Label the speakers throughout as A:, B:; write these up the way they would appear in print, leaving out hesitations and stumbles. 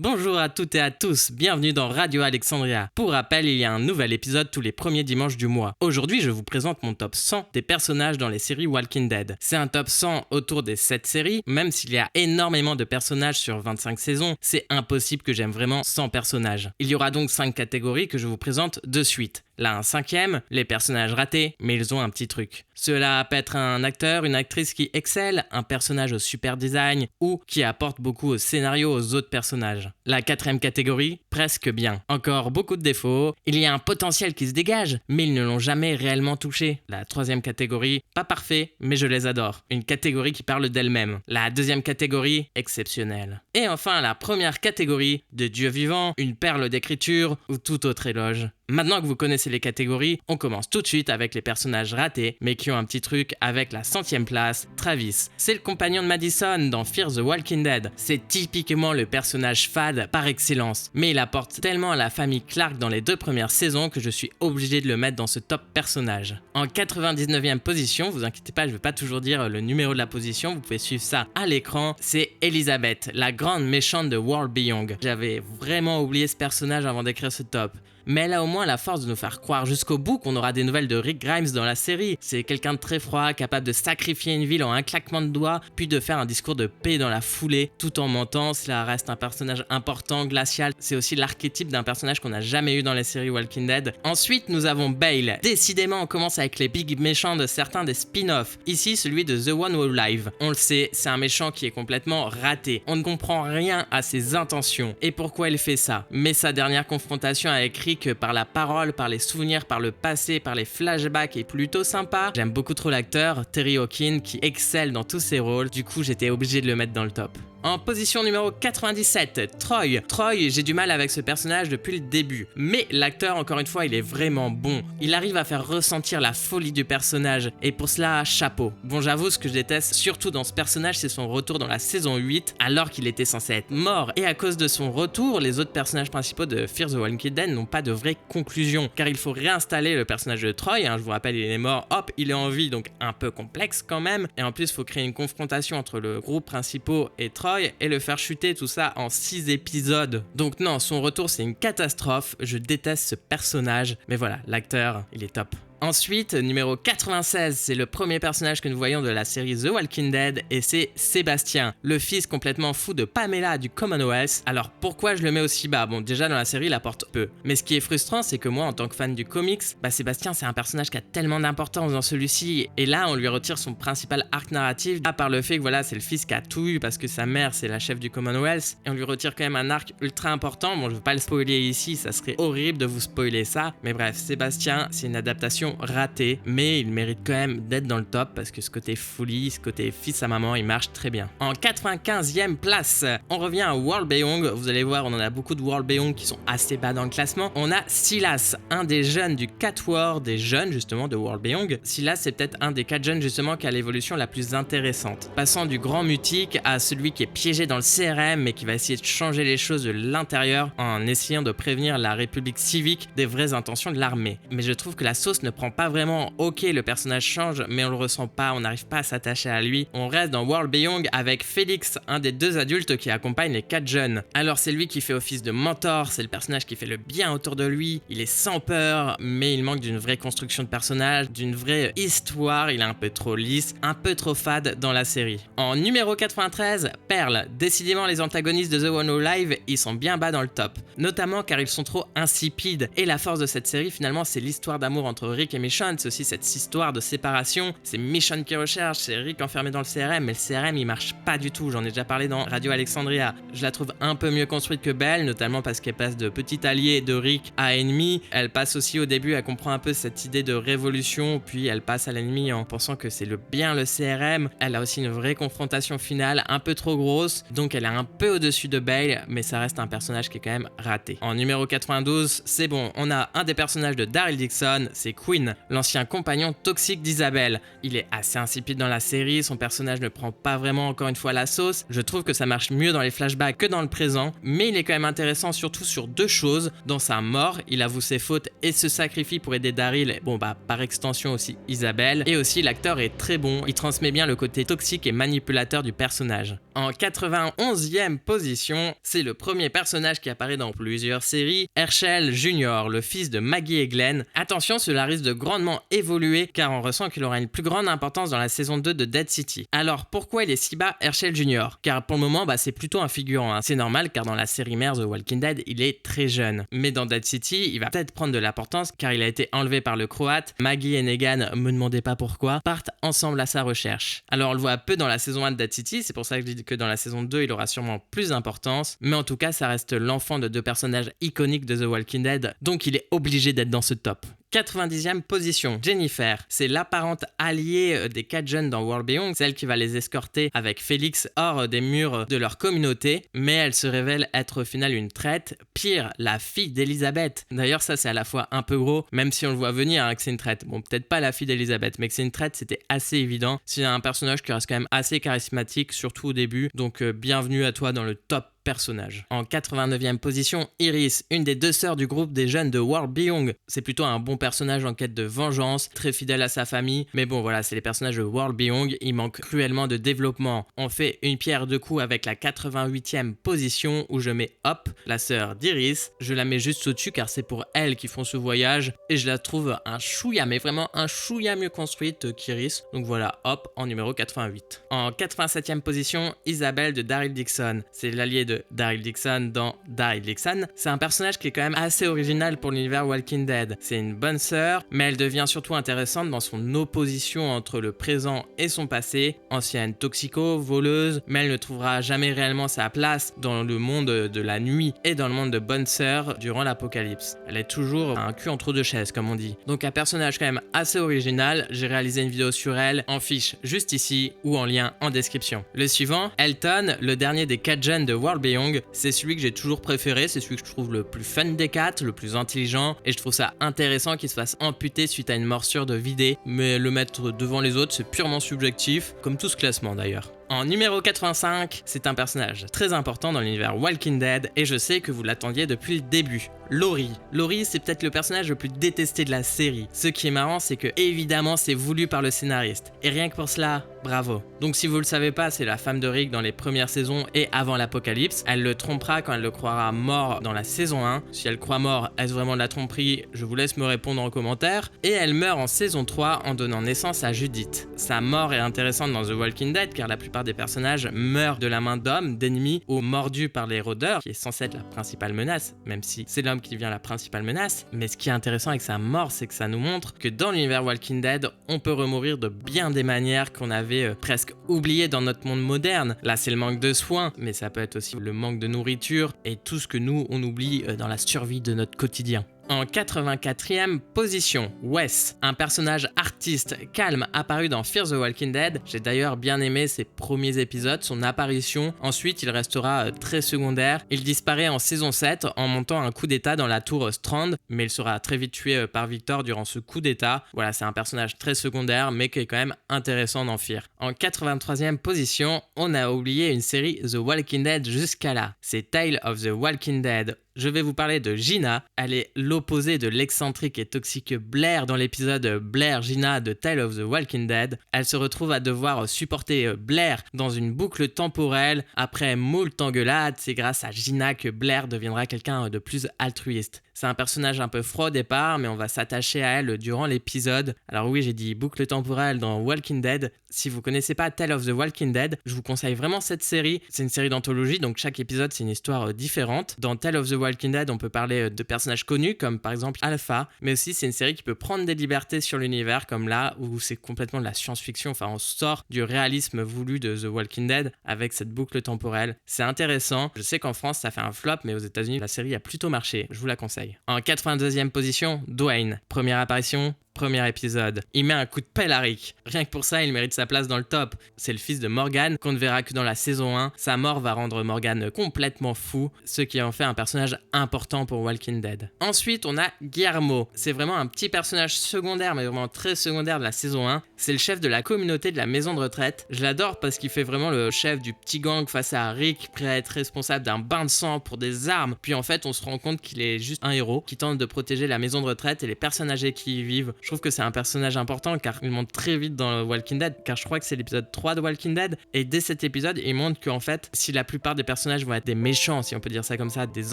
A: Bonjour à toutes et à tous, bienvenue dans Radio Alexandria. Pour rappel, il y a un nouvel épisode tous les premiers dimanches du mois. Aujourd'hui, je vous présente mon top 100 des personnages dans les séries Walking Dead. C'est un top 100 autour des 7 séries, même s'il y a énormément de personnages sur 25 saisons, c'est impossible que j'aime vraiment 100 personnages. Il y aura donc 5 catégories que je vous présente de suite. Là, un cinquième, les personnages ratés, mais ils ont un petit truc. Cela peut être un acteur, une actrice qui excelle, un personnage au super design ou qui apporte beaucoup au scénario aux autres personnages. La quatrième catégorie, presque bien. Encore beaucoup de défauts, il y a un potentiel qui se dégage, mais ils ne l'ont jamais réellement touché. La troisième catégorie, pas parfait, mais je les adore. Une catégorie qui parle d'elle-même. La deuxième catégorie, exceptionnelle. Et enfin, la première catégorie, de Dieu vivant, une perle d'écriture ou tout autre éloge. Maintenant que vous connaissez les catégories, on commence tout de suite avec les personnages ratés, mais qui ont un petit truc avec la 100e place, Travis. C'est le compagnon de Madison dans Fear the Walking Dead. C'est typiquement le personnage fade par excellence, mais il apporte tellement à la famille Clark dans les 2 premières saisons que je suis obligé de le mettre dans ce top personnage. En 99e position, vous inquiétez pas, je vais pas toujours dire le numéro de la position, vous pouvez suivre ça à l'écran, c'est Elizabeth, la grande méchante de World Beyond. J'avais vraiment oublié ce personnage avant d'écrire ce top. Mais elle a au moins la force de nous faire croire jusqu'au bout qu'on aura des nouvelles de Rick Grimes dans la série. C'est quelqu'un de très froid, capable de sacrifier une ville en un claquement de doigts, puis de faire un discours de paix dans la foulée, tout en mentant. Cela reste un personnage important, glacial. C'est aussi l'archétype d'un personnage qu'on n'a jamais eu dans les séries Walking Dead. Ensuite, nous avons Bale. Décidément, on commence avec les big méchants de certains des spin-offs. Ici, celui de The One Who Live. On le sait, c'est un méchant qui est complètement raté. On ne comprend rien à ses intentions et pourquoi il fait ça. Mais sa dernière confrontation avec Rick par la parole, par les souvenirs, par le passé, par les flashbacks est plutôt sympa. J'aime beaucoup trop l'acteur, Terry Hawkins, qui excelle dans tous ses rôles, du coup j'étais obligé de le mettre dans le top. En position numéro 97, Troy. Troy, j'ai du mal avec ce personnage depuis le début, mais l'acteur, encore une fois, il est vraiment bon. Il arrive à faire ressentir la folie du personnage, et pour cela, chapeau. Bon, j'avoue, ce que je déteste surtout dans ce personnage, c'est son retour dans la saison 8, alors qu'il était censé être mort, et à cause de son retour, les autres personnages principaux de Fear the Walking Dead n'ont pas de vraie conclusion, car il faut réinstaller le personnage de Troy, je vous rappelle, il est mort, hop, il est en vie, donc un peu complexe quand même, et en plus, il faut créer une confrontation entre le groupe principal et Troy, et le faire chuter tout ça en 6 épisodes. Donc non, son retour c'est une catastrophe, je déteste ce personnage, mais voilà, l'acteur, il est top. Ensuite, numéro 96, c'est le premier personnage que nous voyons de la série The Walking Dead et c'est Sébastien, le fils complètement fou de Pamela du Commonwealth. Alors pourquoi je le mets aussi bas? Bon, déjà dans la série il apporte peu, mais ce qui est frustrant c'est que moi en tant que fan du comics, Sébastien c'est un personnage qui a tellement d'importance dans celui-ci et là on lui retire son principal arc narratif, à part le fait que voilà c'est le fils qui a tout eu parce que sa mère c'est la chef du Commonwealth et on lui retire quand même un arc ultra important. Bon, je veux pas le spoiler ici, ça serait horrible de vous spoiler ça, mais bref, Sébastien c'est une adaptation raté, mais il mérite quand même d'être dans le top parce que ce côté folie, ce côté fils à maman, il marche très bien. En 95e place, on revient à World Beyond. Vous allez voir, on en a beaucoup de World Beyond qui sont assez bas dans le classement. On a Silas, un des jeunes du 4 War, des jeunes justement de World Beyond. Silas, c'est peut-être un des 4 jeunes justement qui a l'évolution la plus intéressante. Passant du grand mutique à celui qui est piégé dans le CRM mais qui va essayer de changer les choses de l'intérieur en essayant de prévenir la République civique des vraies intentions de l'armée. Mais je trouve que la sauce ne prend pas vraiment. Ok, le personnage change, mais on le ressent pas, on n'arrive pas à s'attacher à lui. On reste dans World Beyond avec Félix, un des 2 adultes qui accompagne les 4 jeunes. Alors c'est lui qui fait office de mentor, c'est le personnage qui fait le bien autour de lui, il est sans peur, mais il manque d'une vraie construction de personnage, d'une vraie histoire, il est un peu trop lisse, un peu trop fade dans la série. En numéro 93, Pearl. Décidément les antagonistes de The One Who Live, ils sont bien bas dans le top, notamment car ils sont trop insipides, et la force de cette série finalement c'est l'histoire d'amour entre Rick et Michonne, c'est aussi cette histoire de séparation, c'est Michonne qui recherche, c'est Rick enfermé dans le CRM, mais le CRM il marche pas du tout, j'en ai déjà parlé dans Radio Alexandria. Je la trouve un peu mieux construite que Belle, notamment parce qu'elle passe de petit allié de Rick à ennemi, elle passe aussi au début, elle comprend un peu cette idée de révolution, puis elle passe à l'ennemi en pensant que c'est le CRM, elle a aussi une vraie confrontation finale, un peu trop grosse, donc elle est un peu au-dessus de Bale, mais ça reste un personnage qui est quand même raté. En numéro 92, c'est bon, on a un des personnages de Daryl Dixon, c'est Quinn. Quinn, l'ancien compagnon toxique d'Isabelle. Il est assez insipide dans la série, son personnage il est assez insipide dans la série, son personnage ne prend pas vraiment encore une fois la sauce. Je trouve que ça marche mieux dans les flashbacks que dans le présent, mais il est quand même intéressant surtout sur deux choses. Dans sa mort, il avoue ses fautes et se sacrifie pour aider Daryl, par extension aussi Isabelle, et aussi l'acteur est très bon, il transmet bien le côté toxique et manipulateur du personnage. En 91e position, c'est le premier personnage qui apparaît dans plusieurs séries, Herschel Jr., le fils de Maggie et Glenn. Attention, cela risque de grandement évoluer car on ressent qu'il aura une plus grande importance dans la saison 2 de Dead City. Alors pourquoi il est si bas, Herschel Jr.? Car pour le moment c'est plutôt un figurant, hein. C'est normal car dans la série mère The Walking Dead il est très jeune. Mais dans Dead City il va peut-être prendre de l'importance car il a été enlevé par le croate. Maggie et Negan, me demandez pas pourquoi, partent ensemble à sa recherche. Alors on le voit peu dans la saison 1 de Dead City, c'est pour ça que je dis que dans la saison 2 il aura sûrement plus d'importance, mais en tout cas ça reste l'enfant de deux personnages iconiques de The Walking Dead, donc il est obligé d'être dans ce top. 90e position, Jennifer. C'est l'apparente alliée des 4 jeunes dans World Beyond, celle qui va les escorter avec Félix hors des murs de leur communauté, mais elle se révèle être au final une traite, pire, la fille d'Elizabeth. D'ailleurs ça c'est à la fois un peu gros, même si on le voit venir que c'est une traite. Bon, peut-être pas la fille d'Elizabeth, mais que c'est une traite c'était assez évident. C'est un personnage qui reste quand même assez charismatique, surtout au début, donc bienvenue à toi dans le top personnage. En 89e position, Iris, une des deux sœurs du groupe des jeunes de World Beyond. C'est plutôt un bon personnage en quête de vengeance, très fidèle à sa famille, mais bon voilà, c'est les personnages de World Beyond, il manque cruellement de développement. On fait une pierre deux coups avec la 88e position où je mets Hop, la sœur d'Iris. Je la mets juste au-dessus car c'est pour elle qu'ils font ce voyage et je la trouve un chouïa, mais vraiment un chouïa mieux construite qu'Iris. Donc voilà, Hop en numéro 88. En 87e position, Isabelle de Daryl Dixon. C'est l'allié de Daryl Dixon dans Daryl Dixon. C'est un personnage qui est quand même assez original pour l'univers Walking Dead. C'est une bonne sœur, mais elle devient surtout intéressante dans son opposition entre le présent et son passé. Ancienne toxico, voleuse, mais elle ne trouvera jamais réellement sa place dans le monde de la nuit et dans le monde de bonne sœur durant l'apocalypse. Elle est toujours un cul entre deux chaises, comme on dit. Donc un personnage quand même assez original. J'ai réalisé une vidéo sur elle, en fiche juste ici ou en lien en description. Le suivant, Elton, le dernier des 4 jeunes de World Beyond, c'est celui que j'ai toujours préféré, c'est celui que je trouve le plus fun des 4, le plus intelligent, et je trouve ça intéressant qu'il se fasse amputer suite à une morsure de vidé, mais le mettre devant les autres c'est purement subjectif, comme tout ce classement d'ailleurs. En numéro 85, c'est un personnage très important dans l'univers Walking Dead et je sais que vous l'attendiez depuis le début. Laurie. Laurie, c'est peut-être le personnage le plus détesté de la série. Ce qui est marrant, c'est que évidemment, c'est voulu par le scénariste. Et rien que pour cela, bravo. Donc si vous le savez pas, c'est la femme de Rick dans les premières saisons et avant l'apocalypse. Elle le trompera quand elle le croira mort dans la saison 1. Si elle croit mort, est-ce vraiment de la tromperie? Je vous laisse me répondre en commentaire. Et elle meurt en saison 3 en donnant naissance à Judith. Sa mort est intéressante dans The Walking Dead car la plupart des personnages meurent de la main d'hommes, d'ennemis ou mordus par les rôdeurs, qui est censé être la principale menace, même si c'est l'homme qui devient la principale menace. Mais ce qui est intéressant avec sa mort, c'est que ça nous montre que dans l'univers Walking Dead, on peut remourir de bien des manières qu'on avait presque oubliées dans notre monde moderne. Là, c'est le manque de soins, mais ça peut être aussi le manque de nourriture et tout ce que nous, on oublie dans la survie de notre quotidien. En 84e position, Wes, un personnage artiste calme apparu dans Fear the Walking Dead. J'ai d'ailleurs bien aimé ses premiers épisodes, son apparition. Ensuite, il restera très secondaire. Il disparaît en saison 7 en montant un coup d'état dans la tour Strand, mais il sera très vite tué par Victor durant ce coup d'état. Voilà, c'est un personnage très secondaire, mais qui est quand même intéressant dans Fear. En 83e position, on a oublié une série The Walking Dead jusqu'à là. C'est Tale of the Walking Dead. Je vais vous parler de Gina. Elle est l'opposé de l'excentrique et toxique Blair dans l'épisode Blair Gina de Tale of the Walking Dead. Elle se retrouve à devoir supporter Blair dans une boucle temporelle. Après moult engueulades, c'est grâce à Gina que Blair deviendra quelqu'un de plus altruiste. C'est un personnage un peu froid au départ, mais on va s'attacher à elle durant l'épisode. Alors oui, j'ai dit boucle temporelle dans Walking Dead. Si vous connaissez pas Tale of the Walking Dead, je vous conseille vraiment cette série. C'est une série d'anthologie, donc chaque épisode c'est une histoire différente. Dans Tale of the Walking Dead, on peut parler de personnages connus comme par exemple Alpha, mais aussi c'est une série qui peut prendre des libertés sur l'univers comme là où c'est complètement de la science-fiction. Enfin, on sort du réalisme voulu de The Walking Dead avec cette boucle temporelle. C'est intéressant. Je sais qu'en France ça fait un flop, mais aux États-Unis la série a plutôt marché. Je vous la conseille. En 82e position, Dwayne. Première apparition, premier épisode. Il met un coup de pelle à Rick. Rien que pour ça, il mérite sa place dans le top. C'est le fils de Morgan, qu'on ne verra que dans la saison 1. Sa mort va rendre Morgan complètement fou, ce qui en fait un personnage important pour Walking Dead. Ensuite, on a Guillermo. C'est vraiment un petit personnage secondaire, mais vraiment très secondaire de la saison 1. C'est le chef de la communauté de la maison de retraite. Je l'adore parce qu'il fait vraiment le chef du petit gang face à Rick, prêt à être responsable d'un bain de sang pour des armes. Puis en fait, on se rend compte qu'il est juste un héros qui tente de protéger la maison de retraite et les personnes âgées qui y vivent. Je trouve que c'est un personnage important car il monte très vite dans Walking Dead, car je crois que c'est l'épisode 3 de Walking Dead. Et dès cet épisode, il montre qu'en fait, si la plupart des personnages vont être des méchants, si on peut dire ça comme ça, des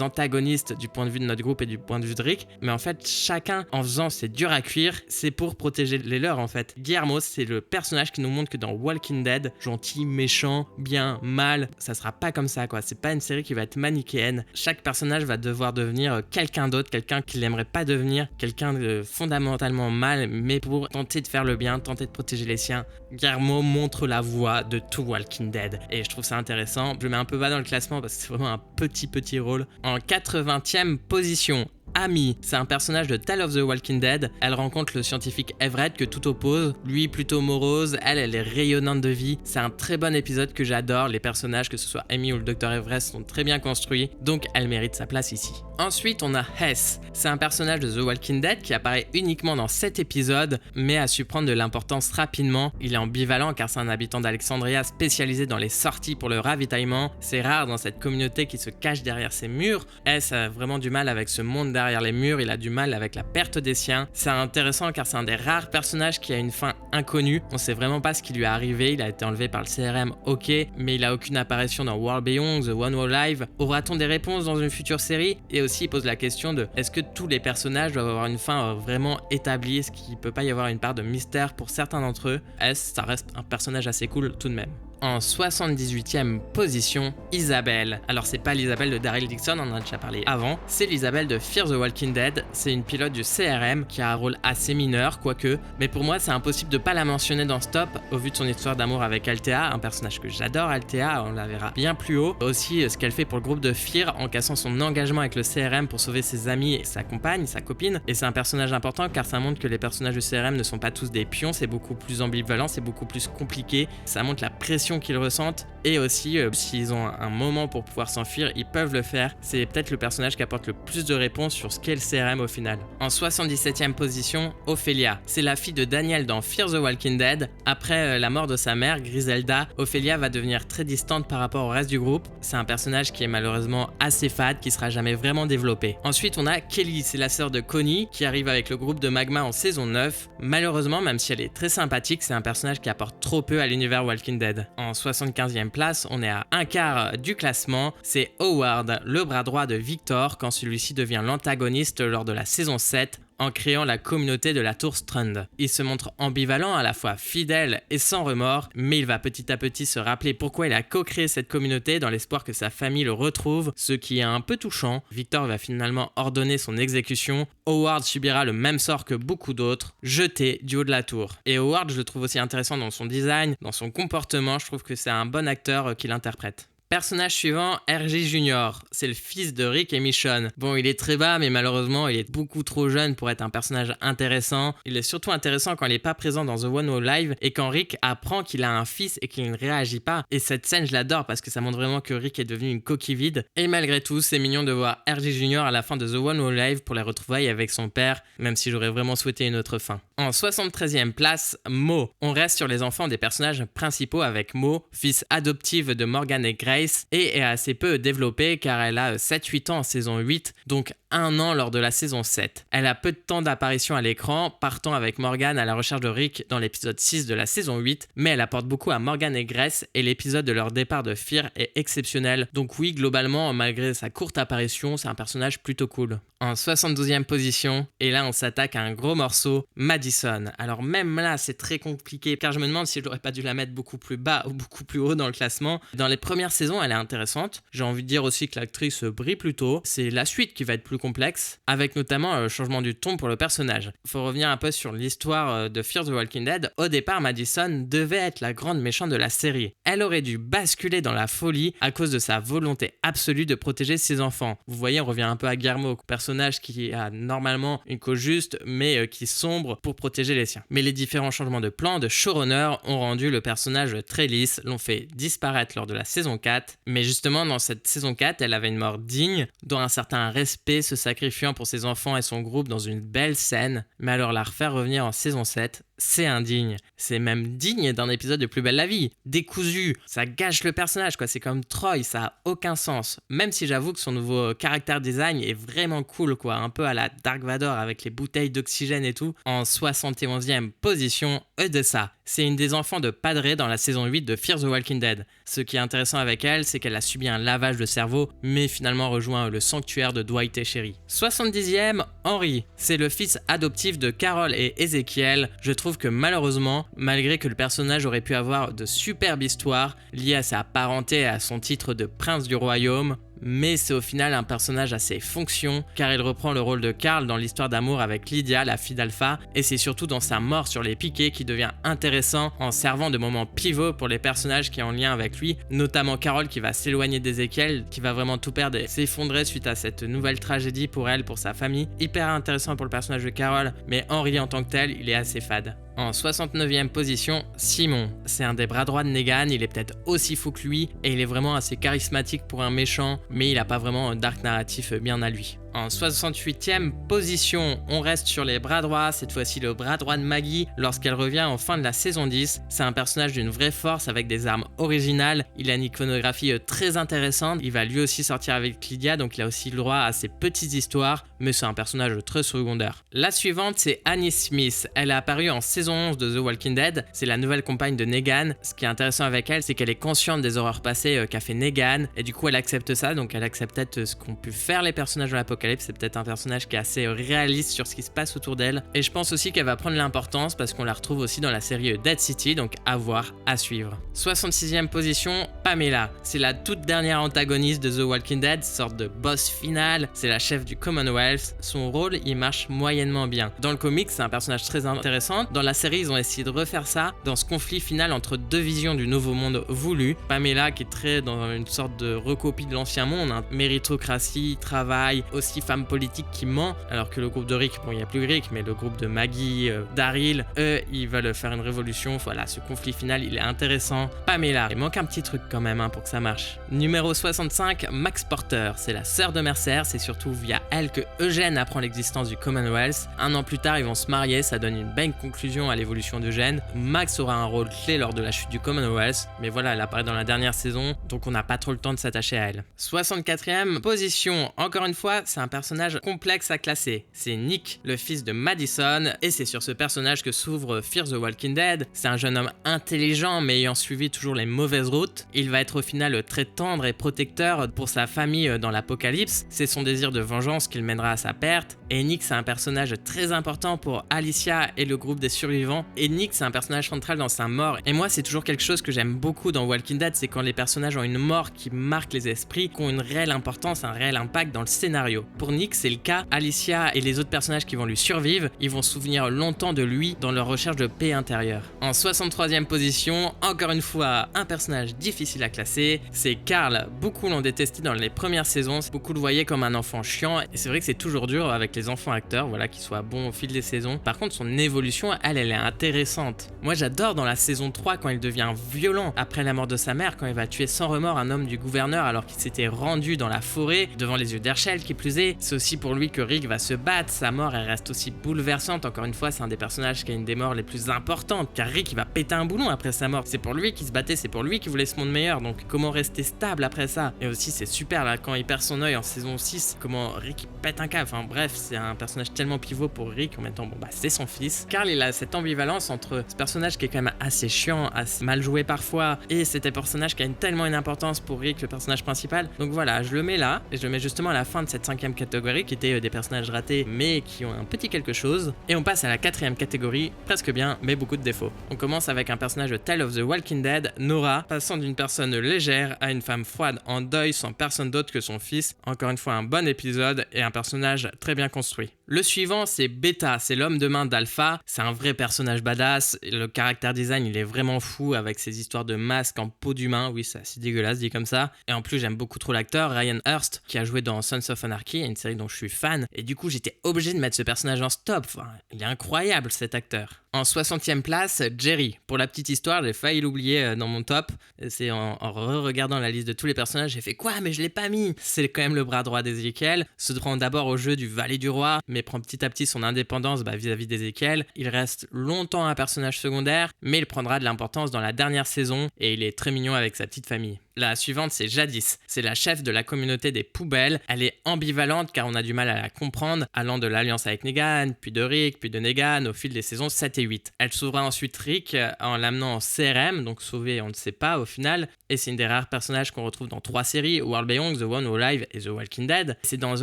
A: antagonistes du point de vue de notre groupe et du point de vue de Rick, mais en fait, chacun, en faisant c'est dur à cuire, c'est pour protéger les leurs en fait. Guillermo, c'est le personnage qui nous montre que dans Walking Dead, gentil, méchant, bien, mal, ça sera pas comme ça quoi. C'est pas une série qui va être manichéenne. Chaque personnage va devoir devenir quelqu'un d'autre, quelqu'un qu'il n'aimerait pas devenir, quelqu'un de fondamentalement mal, mais pour tenter de faire le bien, tenter de protéger les siens. Guillermo montre la voie de tout Walking Dead et je trouve ça intéressant. Je le mets un peu bas dans le classement parce que c'est vraiment un petit rôle. En 80e position, Amy, c'est un personnage de Tale of the Walking Dead. Elle rencontre le scientifique Everett que tout oppose. Lui plutôt morose, elle est rayonnante de vie. C'est un très bon épisode que j'adore. Les personnages, que ce soit Amy ou le Dr Everett, sont très bien construits. Donc elle mérite sa place ici. Ensuite, on a Hess. C'est un personnage de The Walking Dead qui apparaît uniquement dans 7 épisodes, mais a su prendre de l'importance rapidement. Il est ambivalent car c'est un habitant d'Alexandria spécialisé dans les sorties pour le ravitaillement. C'est rare dans cette communauté qui se cache derrière ses murs. Hess a vraiment du mal avec ce monde derrière les murs, il a du mal avec la perte des siens. C'est intéressant car c'est un des rares personnages qui a une fin inconnue. On sait vraiment pas ce qui lui est arrivé, il a été enlevé par le CRM, ok, mais il a aucune apparition dans World Beyond, The One Who Live. Aura-t-on des réponses dans une future série? Et aussi il pose la question de est-ce que tous les personnages doivent avoir une fin vraiment établie? Est-ce qu'il peut pas y avoir une part de mystère pour certains d'entre eux? Ça reste un personnage assez cool tout de même. En 78e position, Isabelle. Alors c'est pas l'Isabelle de Daryl Dixon, on en a déjà parlé avant, c'est l'Isabelle de Fear the Walking Dead. C'est une pilote du CRM qui a un rôle assez mineur, quoique, mais pour moi c'est impossible de pas la mentionner dans ce top au vu de son histoire d'amour avec Althea, un personnage que j'adore. Althea, on la verra bien plus haut. Aussi ce qu'elle fait pour le groupe de Fear en cassant son engagement avec le CRM pour sauver ses amis et sa compagne, sa copine. Et c'est un personnage important car ça montre que les personnages du CRM ne sont pas tous des pions, c'est beaucoup plus ambivalent, c'est beaucoup plus compliqué. Ça montre la pression qu'ils ressentent et aussi s'ils ont un moment pour pouvoir s'enfuir, ils peuvent le faire. C'est peut-être le personnage qui apporte le plus de réponses sur ce qu'est le CRM au final. En 77e position, Ophelia. C'est la fille de Daniel dans Fear the Walking Dead. Après la mort de sa mère, Griselda, Ophelia va devenir très distante par rapport au reste du groupe. C'est un personnage qui est malheureusement assez fade, qui sera jamais vraiment développé. Ensuite, on a Kelly, c'est la sœur de Connie, qui arrive avec le groupe de Magma en saison 9. Malheureusement, même si elle est très sympathique, c'est un personnage qui apporte trop peu à l'univers Walking Dead. En 75e place, on est à un quart du classement, c'est Howard, le bras droit de Victor, quand celui-ci devient l'antagoniste lors de la saison 7, en créant la communauté de la tour Strand. Il se montre ambivalent, à la fois fidèle et sans remords, mais il va petit à petit se rappeler pourquoi il a co-créé cette communauté dans l'espoir que sa famille le retrouve, ce qui est un peu touchant. Victor va finalement ordonner son exécution. Howard subira le même sort que beaucoup d'autres, jeté du haut de la tour. Et Howard, je le trouve aussi intéressant dans son design, dans son comportement, je trouve que c'est un bon acteur qui l'interprète. Personnage suivant, RJ Junior. C'est le fils de Rick et Michonne. Bon, il est très bas, mais malheureusement, il est beaucoup trop jeune pour être un personnage intéressant. Il est surtout intéressant quand il n'est pas présent dans The One Who Live et quand Rick apprend qu'il a un fils et qu'il ne réagit pas. Et cette scène, je l'adore parce que ça montre vraiment que Rick est devenu une coquille vide. Et malgré tout, c'est mignon de voir RJ Junior à la fin de The One Who Live pour les retrouvailles avec son père, même si j'aurais vraiment souhaité une autre fin. En 73e place, Mo. On reste sur les enfants des personnages principaux avec Mo, fils adoptif de Morgan et Grace, et est assez peu développée car elle a 7-8 ans en saison 8, donc 1 an lors de la saison 7. Elle a peu de temps d'apparition à l'écran, partant avec Morgan à la recherche de Rick dans l'épisode 6 de la saison 8, mais elle apporte beaucoup à Morgan et Grace et l'épisode de leur départ de Fear est exceptionnel. Donc oui, globalement, malgré sa courte apparition, c'est un personnage plutôt cool. En 72e position, et là on s'attaque à un gros morceau, Madison. Alors même là c'est très compliqué car je me demande si j'aurais pas dû la mettre beaucoup plus bas ou beaucoup plus haut dans le classement. Dans les premières saisons, saison, elle est intéressante. J'ai envie de dire aussi que l'actrice brille plutôt. C'est la suite qui va être plus complexe, avec notamment le changement du ton pour le personnage. Faut revenir un peu sur l'histoire de Fear the Walking Dead. Au départ, Madison devait être la grande méchante de la série. Elle aurait dû basculer dans la folie à cause de sa volonté absolue de protéger ses enfants. Vous voyez, on revient un peu à Guillermo, personnage qui a normalement une cause juste, mais qui sombre pour protéger les siens. Mais les différents changements de plan de showrunner ont rendu le personnage très lisse, l'ont fait disparaître lors de la saison 4. Mais justement, dans cette saison 4, elle avait une mort digne, dont un certain respect, se sacrifiant pour ses enfants et son groupe dans une belle scène. Mais alors la refaire revenir en saison 7, c'est indigne. C'est même digne d'un épisode de Plus belle la vie. Décousu, ça gâche le personnage, quoi. C'est comme Troy, ça a aucun sens. Même si j'avoue que son nouveau character design est vraiment cool, quoi. Un peu à la Dark Vador avec les bouteilles d'oxygène et tout. En 71e position, Odessa. C'est une des enfants de Padre dans la saison 8 de Fear the Walking Dead. Ce qui est intéressant avec elle, c'est qu'elle a subi un lavage de cerveau, mais finalement rejoint le sanctuaire de Dwight et Sherry. 70e, Henry. C'est le fils adoptif de Carol et Ezekiel. Je trouve que malheureusement, malgré que le personnage aurait pu avoir de superbes histoires liées à sa parenté et à son titre de prince du royaume, mais c'est au final un personnage assez fonction car il reprend le rôle de Carl dans l'histoire d'amour avec Lydia, la fille d'Alpha, et c'est surtout dans sa mort sur les piquets qui devient intéressant en servant de moment pivot pour les personnages qui sont en lien avec lui, notamment Carol qui va s'éloigner d'Ezekiel, qui va vraiment tout perdre et s'effondrer suite à cette nouvelle tragédie pour elle, pour sa famille. Hyper intéressant pour le personnage de Carol, mais Henry en tant que tel, il est assez fade. En 69e position, Simon. C'est un des bras droits de Negan, il est peut-être aussi fou que lui, et il est vraiment assez charismatique pour un méchant, mais il n'a pas vraiment un dark narratif bien à lui. En 68e position, on reste sur les bras droits, cette fois-ci le bras droit de Maggie lorsqu'elle revient en fin de la saison 10. C'est un personnage d'une vraie force avec des armes originales, il a une iconographie très intéressante, il va lui aussi sortir avec Lydia, donc il a aussi le droit à ses petites histoires, mais c'est un personnage très secondaire. La suivante, c'est Annie Smith. Elle est apparue en saison 11 de The Walking Dead, c'est la nouvelle compagne de Negan. Ce qui est intéressant avec elle, c'est qu'elle est consciente des horreurs passées qu'a fait Negan, et du coup elle accepte ça, donc elle accepte peut-être ce qu'ont pu faire les personnages de l'Apocalypse. C'est peut-être un personnage qui est assez réaliste sur ce qui se passe autour d'elle, et je pense aussi qu'elle va prendre l'importance parce qu'on la retrouve aussi dans la série Dead City, donc à voir, à suivre. 66e position, Pamela. C'est la toute dernière antagoniste de The Walking Dead, sorte de boss final, c'est la chef du Commonwealth. Son rôle, il marche moyennement bien. Dans le comic, c'est un personnage très intéressant. Dans la série, ils ont essayé de refaire ça dans ce conflit final entre deux visions du nouveau monde voulu. Pamela qui est très dans une sorte de recopie de l'ancien monde, hein. Méritocratie, travail, aussi femme politique qui ment, alors que le groupe de Rick, bon il n'y a plus Rick, mais le groupe de Maggie, Daryl, eux ils veulent faire une révolution. Voilà, ce conflit final il est intéressant. Pamela, il manque un petit truc quand même pour que ça marche. Numéro 65, Max Porter, c'est la sœur de Mercer, c'est surtout via elle que Eugène apprend l'existence du Commonwealth. Un an plus tard ils vont se marier, ça donne une belle conclusion à l'évolution d'Eugène. Max aura un rôle clé lors de la chute du Commonwealth, mais voilà, elle apparaît dans la dernière saison, donc on n'a pas trop le temps de s'attacher à elle. 64e position, encore une fois, c'est un personnage complexe à classer. C'est Nick, le fils de Madison, et c'est sur ce personnage que s'ouvre Fear the Walking Dead. C'est un jeune homme intelligent mais ayant suivi toujours les mauvaises routes. Il va être au final très tendre et protecteur pour sa famille dans l'Apocalypse. C'est son désir de vengeance qui le mènera à sa perte. Et Nick, c'est un personnage très important pour Alicia et le groupe des survivants. Et Nick, c'est un personnage central dans sa mort. Et moi, c'est toujours quelque chose que j'aime beaucoup dans Walking Dead, c'est quand les personnages ont une mort qui marque les esprits, qui ont une réelle importance, un réel impact dans le scénario. Pour Nick, c'est le cas. Alicia et les autres personnages qui vont lui survivre, ils vont se souvenir longtemps de lui dans leur recherche de paix intérieure. En 63e position, encore une fois, un personnage difficile à classer, c'est Carl. Beaucoup l'ont détesté dans les premières saisons, beaucoup le voyaient comme un enfant chiant, et c'est vrai que c'est toujours dur avec les enfants acteurs, voilà, qu'ils soient bons au fil des saisons. Par contre, son évolution, elle est intéressante. Moi, j'adore dans la saison 3 quand il devient violent après la mort de sa mère, quand il va tuer sans remords un homme du gouverneur alors qu'il s'était rendu dans la forêt, devant les yeux d'Herschel qui plus est. C'est aussi pour lui que Rick va se battre, sa mort elle reste aussi bouleversante. Encore une fois, c'est un des personnages qui a une des morts les plus importantes, car Rick il va péter un boulon après sa mort. C'est pour lui qu'il se battait, c'est pour lui qu'il voulait ce monde meilleur, donc comment rester stable après ça? Et aussi c'est super là quand il perd son œil en saison 6, comment Rick il pète un câble. Enfin bref, c'est un personnage tellement pivot pour Rick, en même temps bon bah c'est son fils. Carl il a cette ambivalence entre ce personnage qui est quand même assez chiant, assez mal joué parfois, et c'était personnage qui a tellement une importance pour Rick, le personnage principal. Donc voilà, je le mets là, et je le mets justement à la fin de cette 5e cinquième catégorie qui étaient des personnages ratés mais qui ont un petit quelque chose. Et on passe à la quatrième catégorie, presque bien mais beaucoup de défauts. On commence avec un personnage de Tale of the Walking Dead, Nora, passant d'une personne légère à une femme froide en deuil sans personne d'autre que son fils. Encore une fois un bon épisode et un personnage très bien construit. Le suivant c'est Beta, c'est l'homme de main d'Alpha, c'est un vrai personnage badass, le character design il est vraiment fou avec ses histoires de masques en peau d'humain, oui c'est assez dégueulasse dit comme ça, et en plus j'aime beaucoup trop l'acteur Ryan Hurst qui a joué dans Sons of Anarchy, une série dont je suis fan, et du coup j'étais obligé de mettre ce personnage en stop, enfin, il est incroyable cet acteur. En 60e place, Jerry. Pour la petite histoire, j'ai failli l'oublier dans mon top. C'est en re-regardant la liste de tous les personnages, j'ai fait quoi mais je l'ai pas mis. C'est quand même le bras droit d'Ezekiel. Se prend d'abord au jeu du Valet du Roi, mais prend petit à petit son indépendance vis-à-vis d'Ezekiel. Il reste longtemps un personnage secondaire, mais il prendra de l'importance dans la dernière saison et il est très mignon avec sa petite famille. La suivante, c'est Jadis. C'est la chef de la communauté des poubelles. Elle est ambivalente car on a du mal à la comprendre, allant de l'alliance avec Negan, puis de Rick, puis de Negan au fil des saisons 7 et 8. Elle sauvera ensuite Rick en l'amenant en CRM, donc sauvé on ne sait pas au final, et c'est une des rares personnages qu'on retrouve dans 3 séries, World Beyond, The One Who Live et The Walking Dead. C'est dans The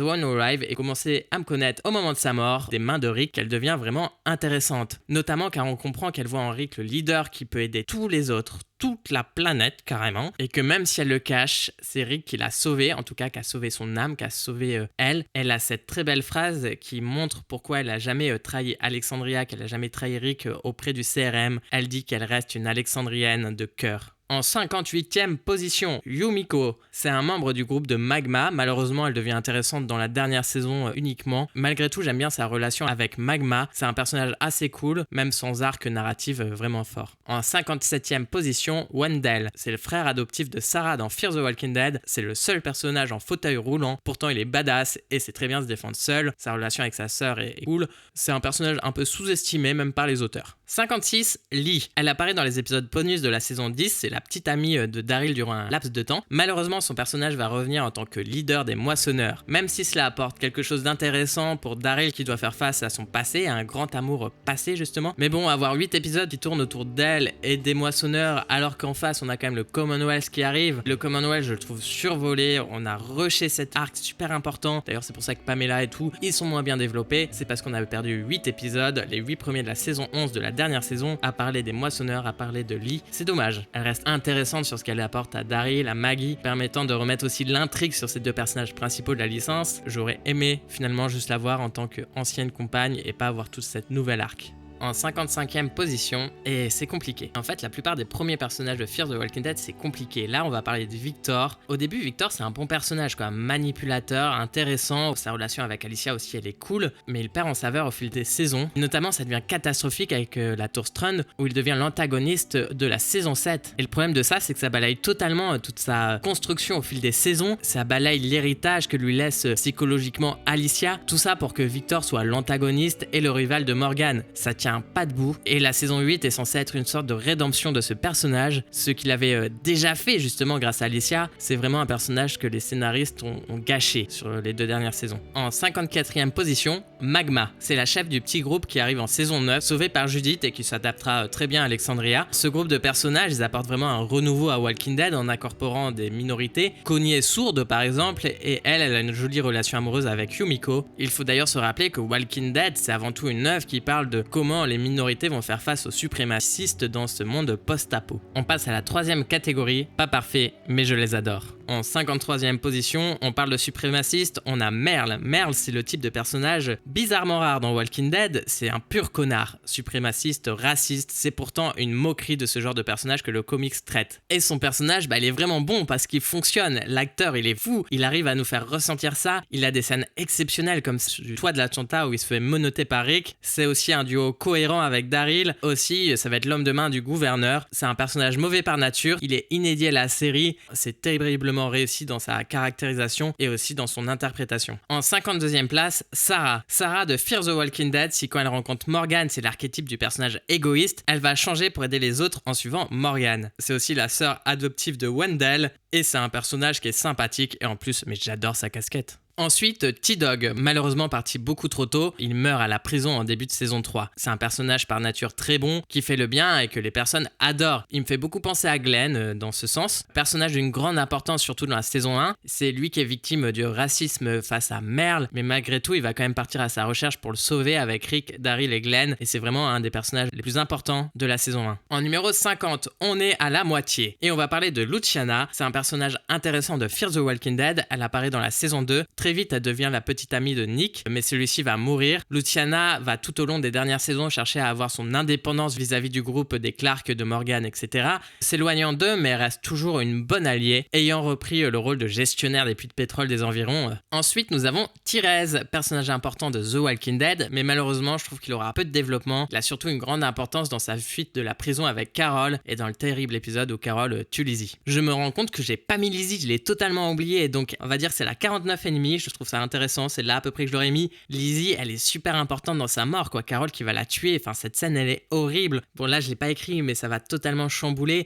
A: One Who Live et commencer à me connaître au moment de sa mort, des mains de Rick, qu'elle devient vraiment intéressante. Notamment car on comprend qu'elle voit en Rick le leader qui peut aider tous les autres, toute la planète carrément, et que même si elle le cache, c'est Rick qui l'a sauvé, en tout cas qui a sauvé son âme, qui a sauvé elle. Elle a cette très belle phrase qui montre pourquoi elle a jamais trahi Alexandria, qu'elle a jamais trahi Rick auprès du CRM. Elle dit qu'elle reste une Alexandrienne de cœur. En 58e position, Yumiko. C'est un membre du groupe de Magma. Malheureusement, elle devient intéressante dans la dernière saison uniquement. Malgré tout, j'aime bien sa relation avec Magma. C'est un personnage assez cool, même sans arc narratif vraiment fort. En 57e position, Wendell. C'est le frère adoptif de Sarah dans Fear the Walking Dead. C'est le seul personnage en fauteuil roulant. Pourtant, il est badass et c'est très bien se défendre seul. Sa relation avec sa sœur est cool. C'est un personnage un peu sous-estimé, même par les auteurs. 56, Lee. Elle apparaît dans les épisodes bonus de la saison 10. C'est la petite amie de Daryl durant un laps de temps. Malheureusement, son personnage va revenir en tant que leader des moissonneurs. Même si cela apporte quelque chose d'intéressant pour Daryl qui doit faire face à son passé, à un grand amour passé justement. Mais bon, avoir 8 épisodes qui tournent autour d'elle et des moissonneurs, alors qu'en face on a quand même le Commonwealth qui arrive. Le Commonwealth, je le trouve survolé. On a rushé cet arc super important. D'ailleurs, c'est pour ça que Pamela et tout, ils sont moins bien développés. C'est parce qu'on avait perdu 8 épisodes, les 8 premiers de la saison 11 de la dernière saison, à parler des moissonneurs, à parler de Lee. C'est dommage. Elle reste intéressante sur ce qu'elle apporte à Daryl, à Maggie, permettant de remettre aussi l'intrigue sur ces deux personnages principaux de la licence. J'aurais aimé finalement juste la voir en tant qu'ancienne compagne et pas avoir toute cette nouvelle arc. En 55e position, et c'est compliqué. En fait, la plupart des premiers personnages de Fear the Walking Dead, c'est compliqué. Là, on va parler de Victor. Au début, Victor, c'est un bon personnage, quoi, manipulateur, intéressant. Sa relation avec Alicia aussi, elle est cool, mais il perd en saveur au fil des saisons. Notamment, ça devient catastrophique avec la tour Strand, où il devient l'antagoniste de la saison 7. Et le problème de ça, c'est que ça balaye totalement toute sa construction au fil des saisons. Ça balaye l'héritage que lui laisse psychologiquement Alicia. Tout ça pour que Victor soit l'antagoniste et le rival de Morgan. Ça tient pas debout, et la saison 8 est censée être une sorte de rédemption de ce personnage, ce qu'il avait déjà fait justement grâce à Alicia. C'est vraiment un personnage que les scénaristes ont gâché sur les 2 dernières saisons. En 54e position, Magma. C'est la chef du petit groupe qui arrive en saison 9, sauvée par Judith et qui s'adaptera très bien à Alexandria. Ce groupe de personnages, ils apportent vraiment un renouveau à Walking Dead en incorporant des minorités. Connie est sourde par exemple, et elle a une jolie relation amoureuse avec Yumiko. Il faut d'ailleurs se rappeler que Walking Dead, c'est avant tout une œuvre qui parle de comment les minorités vont faire face aux suprémacistes dans ce monde post-apo. On passe à la 3e catégorie, pas parfait, mais je les adore. En 53e position, on parle de suprémacistes, on a Merle. Merle, c'est le type de personnage bizarrement rare dans Walking Dead, c'est un pur connard, suprémaciste, raciste, c'est pourtant une moquerie de ce genre de personnage que le comics traite. Et son personnage, il est vraiment bon parce qu'il fonctionne, l'acteur il est fou, il arrive à nous faire ressentir ça, il a des scènes exceptionnelles comme du toit de l'Atlanta où il se fait menotter par Rick, c'est aussi un duo cohérent avec Daryl, aussi ça va être l'homme de main du gouverneur, c'est un personnage mauvais par nature, il est inédit à la série, c'est terriblement réussi dans sa caractérisation et aussi dans son interprétation. En 52e place, Sarah. Sarah de Fear the Walking Dead, si quand elle rencontre Morgan, c'est l'archétype du personnage égoïste, elle va changer pour aider les autres en suivant Morgan. C'est aussi la sœur adoptive de Wendell et c'est un personnage qui est sympathique et en plus, mais j'adore sa casquette. Ensuite, T-Dog, malheureusement parti beaucoup trop tôt, il meurt à la prison en début de saison 3. C'est un personnage par nature très bon, qui fait le bien et que les personnes adorent. Il me fait beaucoup penser à Glenn dans ce sens. Personnage d'une grande importance, surtout dans la saison 1. C'est lui qui est victime du racisme face à Merle, mais malgré tout, il va quand même partir à sa recherche pour le sauver avec Rick, Daryl et Glenn, et c'est vraiment un des personnages les plus importants de la saison 1. En numéro 50, on est à la moitié, et on va parler de Luciana. C'est un personnage intéressant de Fear the Walking Dead. Elle apparaît dans la saison 2. Très vite, elle devient la petite amie de Nick, mais celui-ci va mourir. Luciana va tout au long des dernières saisons chercher à avoir son indépendance vis-à-vis du groupe des Clark, de Morgan, etc. S'éloignant d'eux, mais elle reste toujours une bonne alliée, ayant repris le rôle de gestionnaire des puits de pétrole des environs. Ensuite, nous avons Tyrese, personnage important de The Walking Dead, mais malheureusement, je trouve qu'il aura peu de développement. Il a surtout une grande importance dans sa fuite de la prison avec Carol et dans le terrible épisode où Carol tue Lizzie. Je me rends compte que j'ai pas mis Lizzie, je l'ai totalement oublié, donc on va dire que c'est la 49 ennemie. Je trouve ça intéressant, c'est là à peu près que je l'aurais mis. Lizzie, elle est super importante dans sa mort, quoi. Carol qui va la tuer, enfin cette scène elle est horrible. Bon là je l'ai pas écrit, mais ça va totalement chambouler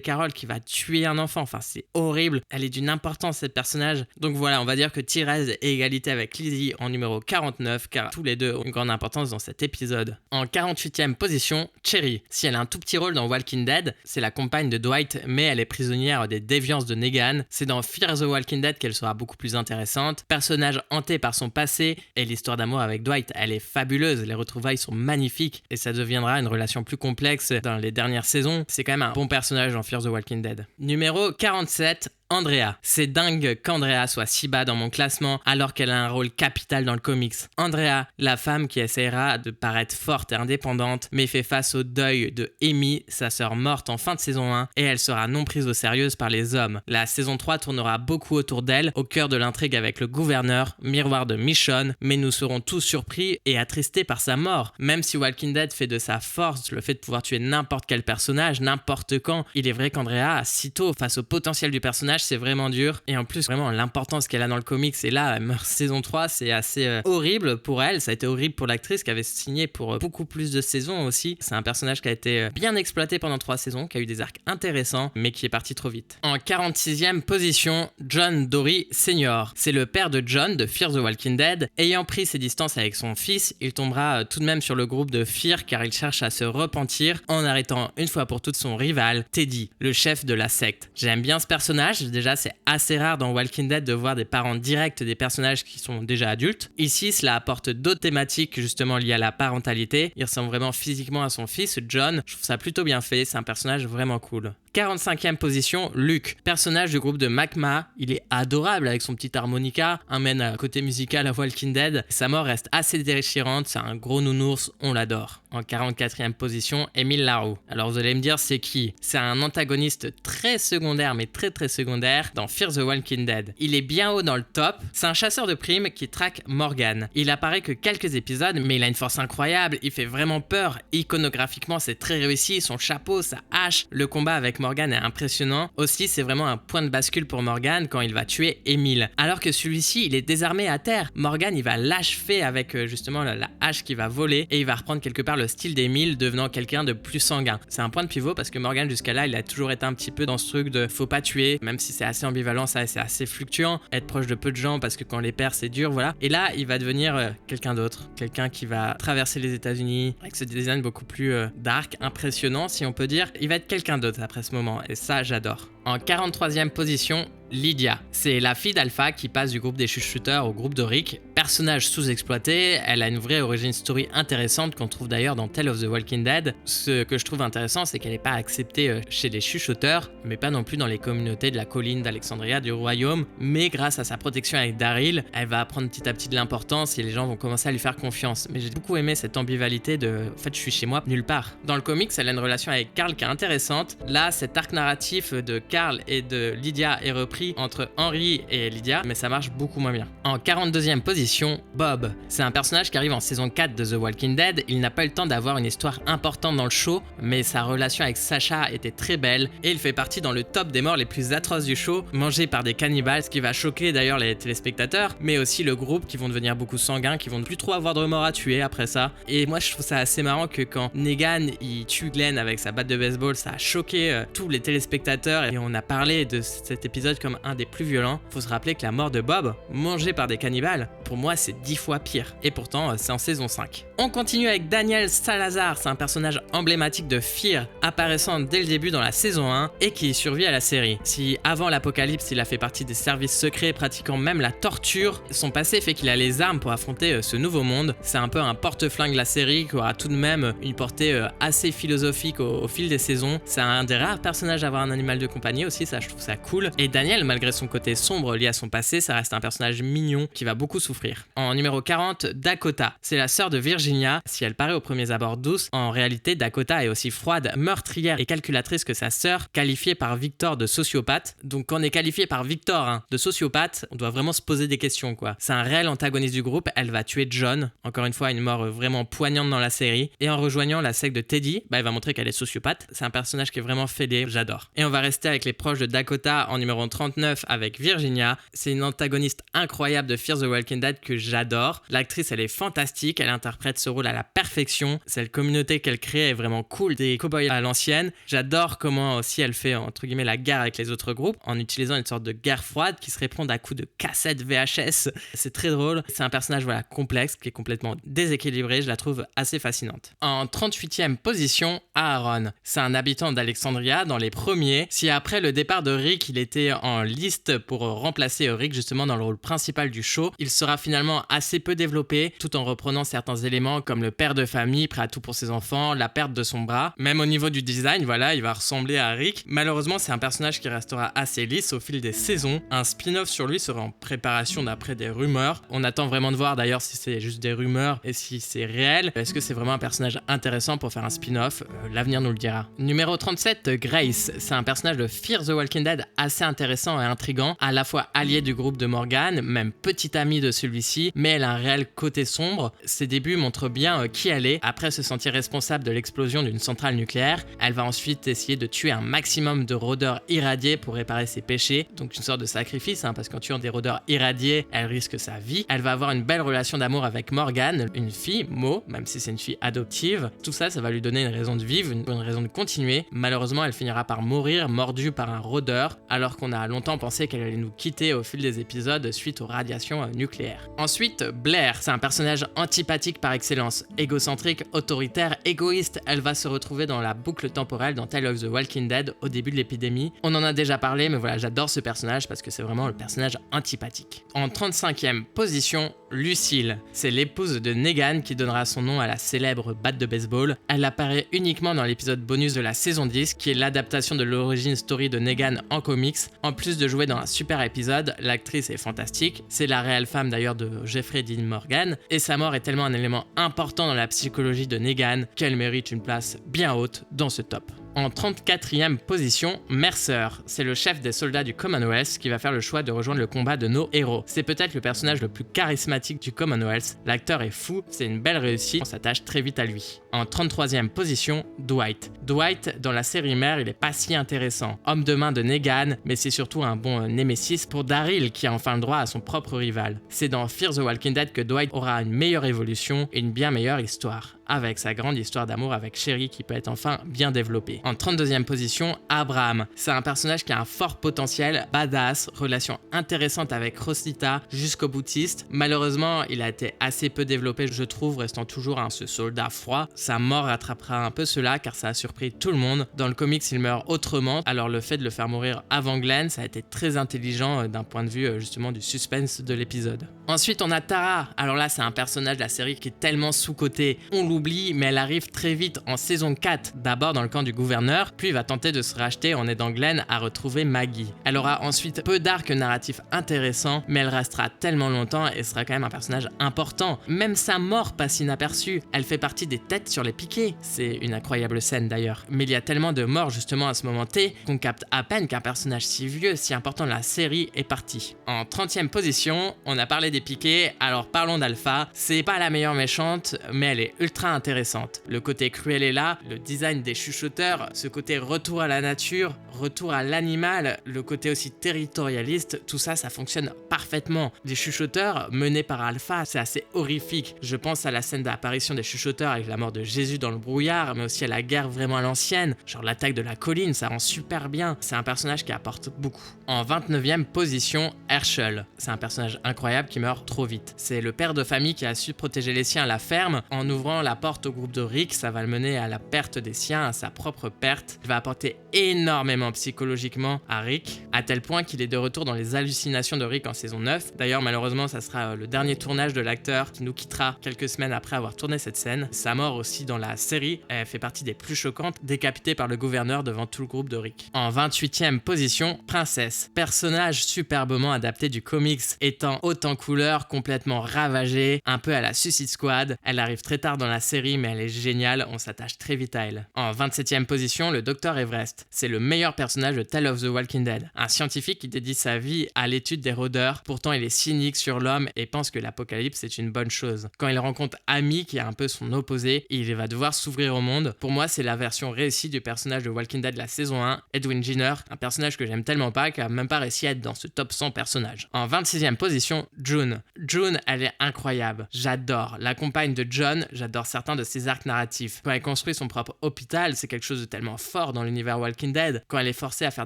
A: Carol qui va tuer un enfant, enfin c'est horrible. Elle est d'une importance cette personnage. Donc voilà, on va dire que Tyrese est égalité avec Lizzie en numéro 49, car tous les deux ont une grande importance dans cet épisode. En 48e position, Cherry. Si elle a un tout petit rôle dans Walking Dead, c'est la compagne de Dwight, mais elle est prisonnière des déviances de Negan. C'est dans Fear the Walking Dead qu'elle sera beaucoup plus intéressante. Personnage hanté par son passé, et l'histoire d'amour avec Dwight, elle est fabuleuse, les retrouvailles sont magnifiques, et ça deviendra une relation plus complexe dans les dernières saisons. C'est quand même un bon personnage dans Fear the Walking Dead. Numéro 47, Andrea. C'est dingue qu'Andrea soit si bas dans mon classement alors qu'elle a un rôle capital dans le comics. Andrea, la femme qui essaiera de paraître forte et indépendante, mais fait face au deuil de Amy, sa sœur morte en fin de saison 1, et elle sera non prise au sérieux par les hommes. La saison 3 tournera beaucoup autour d'elle, au cœur de l'intrigue avec le gouverneur, miroir de Michonne, mais nous serons tous surpris et attristés par sa mort. Même si Walking Dead fait de sa force le fait de pouvoir tuer n'importe quel personnage, n'importe quand, il est vrai qu'Andrea, si tôt, face au potentiel du personnage, c'est vraiment dur. Et en plus, vraiment, l'importance qu'elle a dans le comics, et là, elle meurt saison 3, c'est assez horrible pour elle. Ça a été horrible pour l'actrice qui avait signé pour beaucoup plus de saisons aussi. C'est un personnage qui a été bien exploité pendant 3 saisons, qui a eu des arcs intéressants, mais qui est parti trop vite. En 46e position, John Dorie Sr. C'est le père de John de Fear the Walking Dead. Ayant pris ses distances avec son fils, il tombera tout de même sur le groupe de Fear car il cherche à se repentir en arrêtant une fois pour toutes son rival, Teddy, le chef de la secte. J'aime bien ce personnage. Déjà, c'est assez rare dans Walking Dead de voir des parents directs des personnages qui sont déjà adultes. Ici, cela apporte d'autres thématiques justement liées à la parentalité. Il ressemble vraiment physiquement à son fils, John. Je trouve ça plutôt bien fait, c'est un personnage vraiment cool. 45e position, Luke, personnage du groupe de Magma. Il est adorable avec son petit harmonica, amène à côté musical à Walking Dead. Sa mort reste assez déchirante, c'est un gros nounours, on l'adore. En 44e position, Emile Larue. Alors vous allez me dire c'est qui ? C'est un antagoniste très secondaire, mais très très secondaire dans Fear the Walking Dead. Il est bien haut dans le top, c'est un chasseur de primes qui traque Morgan. Il apparaît que quelques épisodes, mais il a une force incroyable, il fait vraiment peur. Iconographiquement c'est très réussi, son chapeau, sa hache, le combat avec Morgan est impressionnant. Aussi, c'est vraiment un point de bascule pour Morgan quand il va tuer Emile. Alors que celui-ci, il est désarmé à terre. Morgan, il va l'achever avec justement la hache qui va voler et il va reprendre quelque part le style d'Emile, devenant quelqu'un de plus sanguin. C'est un point de pivot parce que Morgan, jusqu'à là, il a toujours été un petit peu dans ce truc de faut pas tuer, même si c'est assez ambivalent, ça, c'est assez fluctuant. Être proche de peu de gens parce que quand les perd, c'est dur, voilà. Et là, il va devenir quelqu'un d'autre. Quelqu'un qui va traverser les États-Unis avec ce design beaucoup plus dark, impressionnant, si on peut dire. Il va être quelqu'un d'autre après ce moment et ça j'adore. En 43e position, Lydia. C'est la fille d'Alpha qui passe du groupe des chuchoteurs au groupe de Rick. Personnage sous-exploité, elle a une vraie origin story intéressante qu'on trouve d'ailleurs dans Tale of the Walking Dead. Ce que je trouve intéressant, c'est qu'elle n'est pas acceptée chez les chuchoteurs, mais pas non plus dans les communautés de la colline d'Alexandria, du royaume. Mais grâce à sa protection avec Daryl, elle va prendre petit à petit de l'importance et les gens vont commencer à lui faire confiance. Mais j'ai beaucoup aimé cette ambivalité de « en fait, je suis chez moi, nulle part ». Dans le comics, elle a une relation avec Carl qui est intéressante. Là, cet arc narratif de Carl et de Lydia est repris entre Henry et Lydia, mais ça marche beaucoup moins bien. En 42e position, Bob. C'est un personnage qui arrive en saison 4 de The Walking Dead. Il n'a pas eu le temps d'avoir une histoire importante dans le show, mais sa relation avec Sasha était très belle et il fait partie dans le top des morts les plus atroces du show, mangé par des cannibales, ce qui va choquer d'ailleurs les téléspectateurs, mais aussi le groupe qui vont devenir beaucoup sanguins, qui vont plus trop avoir de remords à tuer après ça. Et moi je trouve ça assez marrant que quand Negan il tue Glenn avec sa batte de baseball, ça a choqué tous les téléspectateurs et on a parlé de cet épisode comme un des plus violents. Faut se rappeler que la mort de Bob, mangé par des cannibales, pour moi c'est 10 fois pire. Et pourtant, c'est en saison 5. On continue avec Daniel Salazar, c'est un personnage emblématique de Fear, apparaissant dès le début dans la saison 1 et qui survit à la série. Si avant l'apocalypse, il a fait partie des services secrets pratiquant même la torture, son passé fait qu'il a les armes pour affronter ce nouveau monde. C'est un peu un porte-flingue de la série qui aura tout de même une portée assez philosophique au fil des saisons. C'est un des rares personnages à avoir un animal de compagnie aussi, ça je trouve ça cool. Et Daniel, malgré son côté sombre lié à son passé, ça reste un personnage mignon qui va beaucoup souffrir. En numéro 40, Dakota. C'est la sœur de Virginia. Si elle paraît aux premiers abords douce, en réalité Dakota est aussi froide, meurtrière et calculatrice que sa sœur, qualifiée par Victor de sociopathe. Donc quand on est qualifié par Victor de sociopathe, on doit vraiment se poser des questions quoi. C'est un réel antagoniste du groupe, elle va tuer John, encore une fois une mort vraiment poignante dans la série, et en rejoignant la secte de Teddy, elle va montrer qu'elle est sociopathe. C'est un personnage qui est vraiment fêlé, j'adore. Et on va rester avec les proches de Dakota en numéro 39 avec Virginia. C'est une antagoniste incroyable de Fear the Walking Dead que j'adore. L'actrice elle est fantastique, elle interprète ce rôle à la perfection. Cette communauté qu'elle crée est vraiment cool, des cowboys à l'ancienne. J'adore comment aussi elle fait entre guillemets la guerre avec les autres groupes en utilisant une sorte de guerre froide qui se répond à coups de cassettes VHS. C'est très drôle. C'est un personnage complexe qui est complètement déséquilibré. Je la trouve assez fascinante. En 38e position, Aaron. C'est un habitant d'Alexandria dans les premiers. Si après le départ de Rick, il était en liste pour remplacer Rick justement dans le rôle principal du show, il sera finalement assez peu développé tout en reprenant certains éléments comme le père de famille prêt à tout pour ses enfants, la perte de son bras. Même au niveau du design, voilà, il va ressembler à Rick. Malheureusement, c'est un personnage qui restera assez lisse au fil des saisons. Un spin-off sur lui sera en préparation d'après des rumeurs. On attend vraiment de voir d'ailleurs si c'est juste des rumeurs et si c'est réel. Est-ce que c'est vraiment un personnage intéressant pour faire un spin-off? L'avenir nous le dira. Numéro 37, Grace. C'est un personnage de Fear the Walking Dead assez intéressant et intriguant, à la fois allié du groupe de Morgan, même petite amie de celui-ci, mais elle a un réel côté sombre. Ses débuts montrent bien qui elle est. Après se sentir responsable de l'explosion d'une centrale nucléaire, elle va ensuite essayer de tuer un maximum de rôdeurs irradiés pour réparer ses péchés. Donc une sorte de sacrifice, parce qu'en tuant des rôdeurs irradiés, elle risque sa vie. Elle va avoir une belle relation d'amour avec Morgan, une fille, Mo, même si c'est une fille adoptive. Tout ça, ça va lui donner une raison de vivre, une raison de continuer. Malheureusement, elle finira par mourir, mordue par un rôdeur, alors qu'on a longtemps pensé qu'elle allait nous quitter au fil des épisodes suite aux radiations nucléaires. Ensuite, Blair, c'est un personnage antipathique par excellence, égocentrique, autoritaire, égoïste. Elle va se retrouver dans la boucle temporelle dans Tale of the Walking Dead au début de l'épidémie. On en a déjà parlé, mais voilà, j'adore ce personnage parce que c'est vraiment le personnage antipathique. En 35e position, Lucille. C'est l'épouse de Negan qui donnera son nom à la célèbre batte de baseball. Elle apparaît uniquement dans l'épisode bonus de la saison 10, qui est l'adaptation de l'origin story de Negan en comics. En plus de jouer dans un super épisode, l'actrice est fantastique. C'est la réelle femme d'ailleurs de Jeffrey Dean Morgan. Et sa mort est tellement un élément important dans la psychologie de Negan qu'elle mérite une place bien haute dans ce top. En 34e position, Mercer. C'est le chef des soldats du Commonwealth qui va faire le choix de rejoindre le combat de nos héros. C'est peut-être le personnage le plus charismatique du Commonwealth. L'acteur est fou, c'est une belle réussite, on s'attache très vite à lui. En 33e position, Dwight. Dwight, dans la série mère, il est pas si intéressant. Homme de main de Negan, mais c'est surtout un bon némésis pour Daryl qui a enfin le droit à son propre rival. C'est dans Fear the Walking Dead que Dwight aura une meilleure évolution et une bien meilleure histoire, avec sa grande histoire d'amour avec Sherry qui peut être enfin bien développée. En 32e position, Abraham. C'est un personnage qui a un fort potentiel, badass, relation intéressante avec Rosita jusqu'au boutiste. Malheureusement, il a été assez peu développé, je trouve, restant toujours ce soldat froid. Sa mort rattrapera un peu cela car ça a surpris tout le monde. Dans le comics, il meurt autrement, alors le fait de le faire mourir avant Glenn, ça a été très intelligent d'un point de vue justement du suspense de l'épisode. Ensuite, on a Tara. Alors là, c'est un personnage de la série qui est tellement sous-coté. On l'oublie, mais elle arrive très vite en saison 4, d'abord dans le camp du gouverneur, puis va tenter de se racheter en aidant Glenn à retrouver Maggie. Elle aura ensuite peu d'arcs narratifs intéressants, mais elle restera tellement longtemps et sera quand même un personnage important. Même sa mort passe inaperçue. Elle fait partie des têtes sur les piquets. C'est une incroyable scène d'ailleurs. Mais il y a tellement de morts justement à ce moment T qu'on capte à peine qu'un personnage si vieux, si important de la série est parti. En 30e position, on a parlé des piquets, alors parlons d'Alpha. C'est pas la meilleure méchante, mais elle est ultra ultra intéressante. Le côté cruel est là, le design des chuchoteurs, ce côté retour à la nature, retour à l'animal, le côté aussi territorialiste, tout ça, ça fonctionne parfaitement. Les chuchoteurs menés par Alpha, c'est assez horrifique. Je pense à la scène d'apparition des chuchoteurs avec la mort de Jésus dans le brouillard, mais aussi à la guerre vraiment à l'ancienne, genre l'attaque de la colline, ça rend super bien. C'est un personnage qui apporte beaucoup. En 29e position, Herschel. C'est un personnage incroyable qui meurt trop vite. C'est le père de famille qui a su protéger les siens à la ferme. En ouvrant la porte au groupe de Rick, ça va le mener à la perte des siens, à sa propre perte. Il va apporter énormément psychologiquement à Rick, à tel point qu'il est de retour dans les hallucinations de Rick en saison 9. D'ailleurs, malheureusement, ça sera le dernier tournage de l'acteur qui nous quittera quelques semaines après avoir tourné cette scène. Sa mort aussi dans la série, elle fait partie des plus choquantes, décapité par le gouverneur devant tout le groupe de Rick. En 28e position, Princess. Personnage superbement adapté du comics, étant haute en couleurs, complètement ravagée, un peu à la Suicide Squad. Elle arrive très tard dans la série, mais elle est géniale, on s'attache très vite à elle. En 27e position, le Dr Everest. C'est le meilleur personnage de Tale of the Walking Dead. Un scientifique qui dédie sa vie à l'étude des rôdeurs, pourtant il est cynique sur l'homme et pense que l'apocalypse est une bonne chose. Quand il rencontre Amy, qui est un peu son opposé, il va devoir s'ouvrir au monde. Pour moi, c'est la version réussie du personnage de Walking Dead de la saison 1, Edwin Jenner, un personnage que j'aime tellement pas qu'il a même pas réussi à être dans ce top 100 personnages. En 26e position, June. June, elle est incroyable. J'adore la compagne de John, j'adore certains de ses arcs narratifs. Quand elle construit son propre hôpital, c'est quelque chose de tellement fort dans l'univers Walking Dead. Quand elle est forcée à faire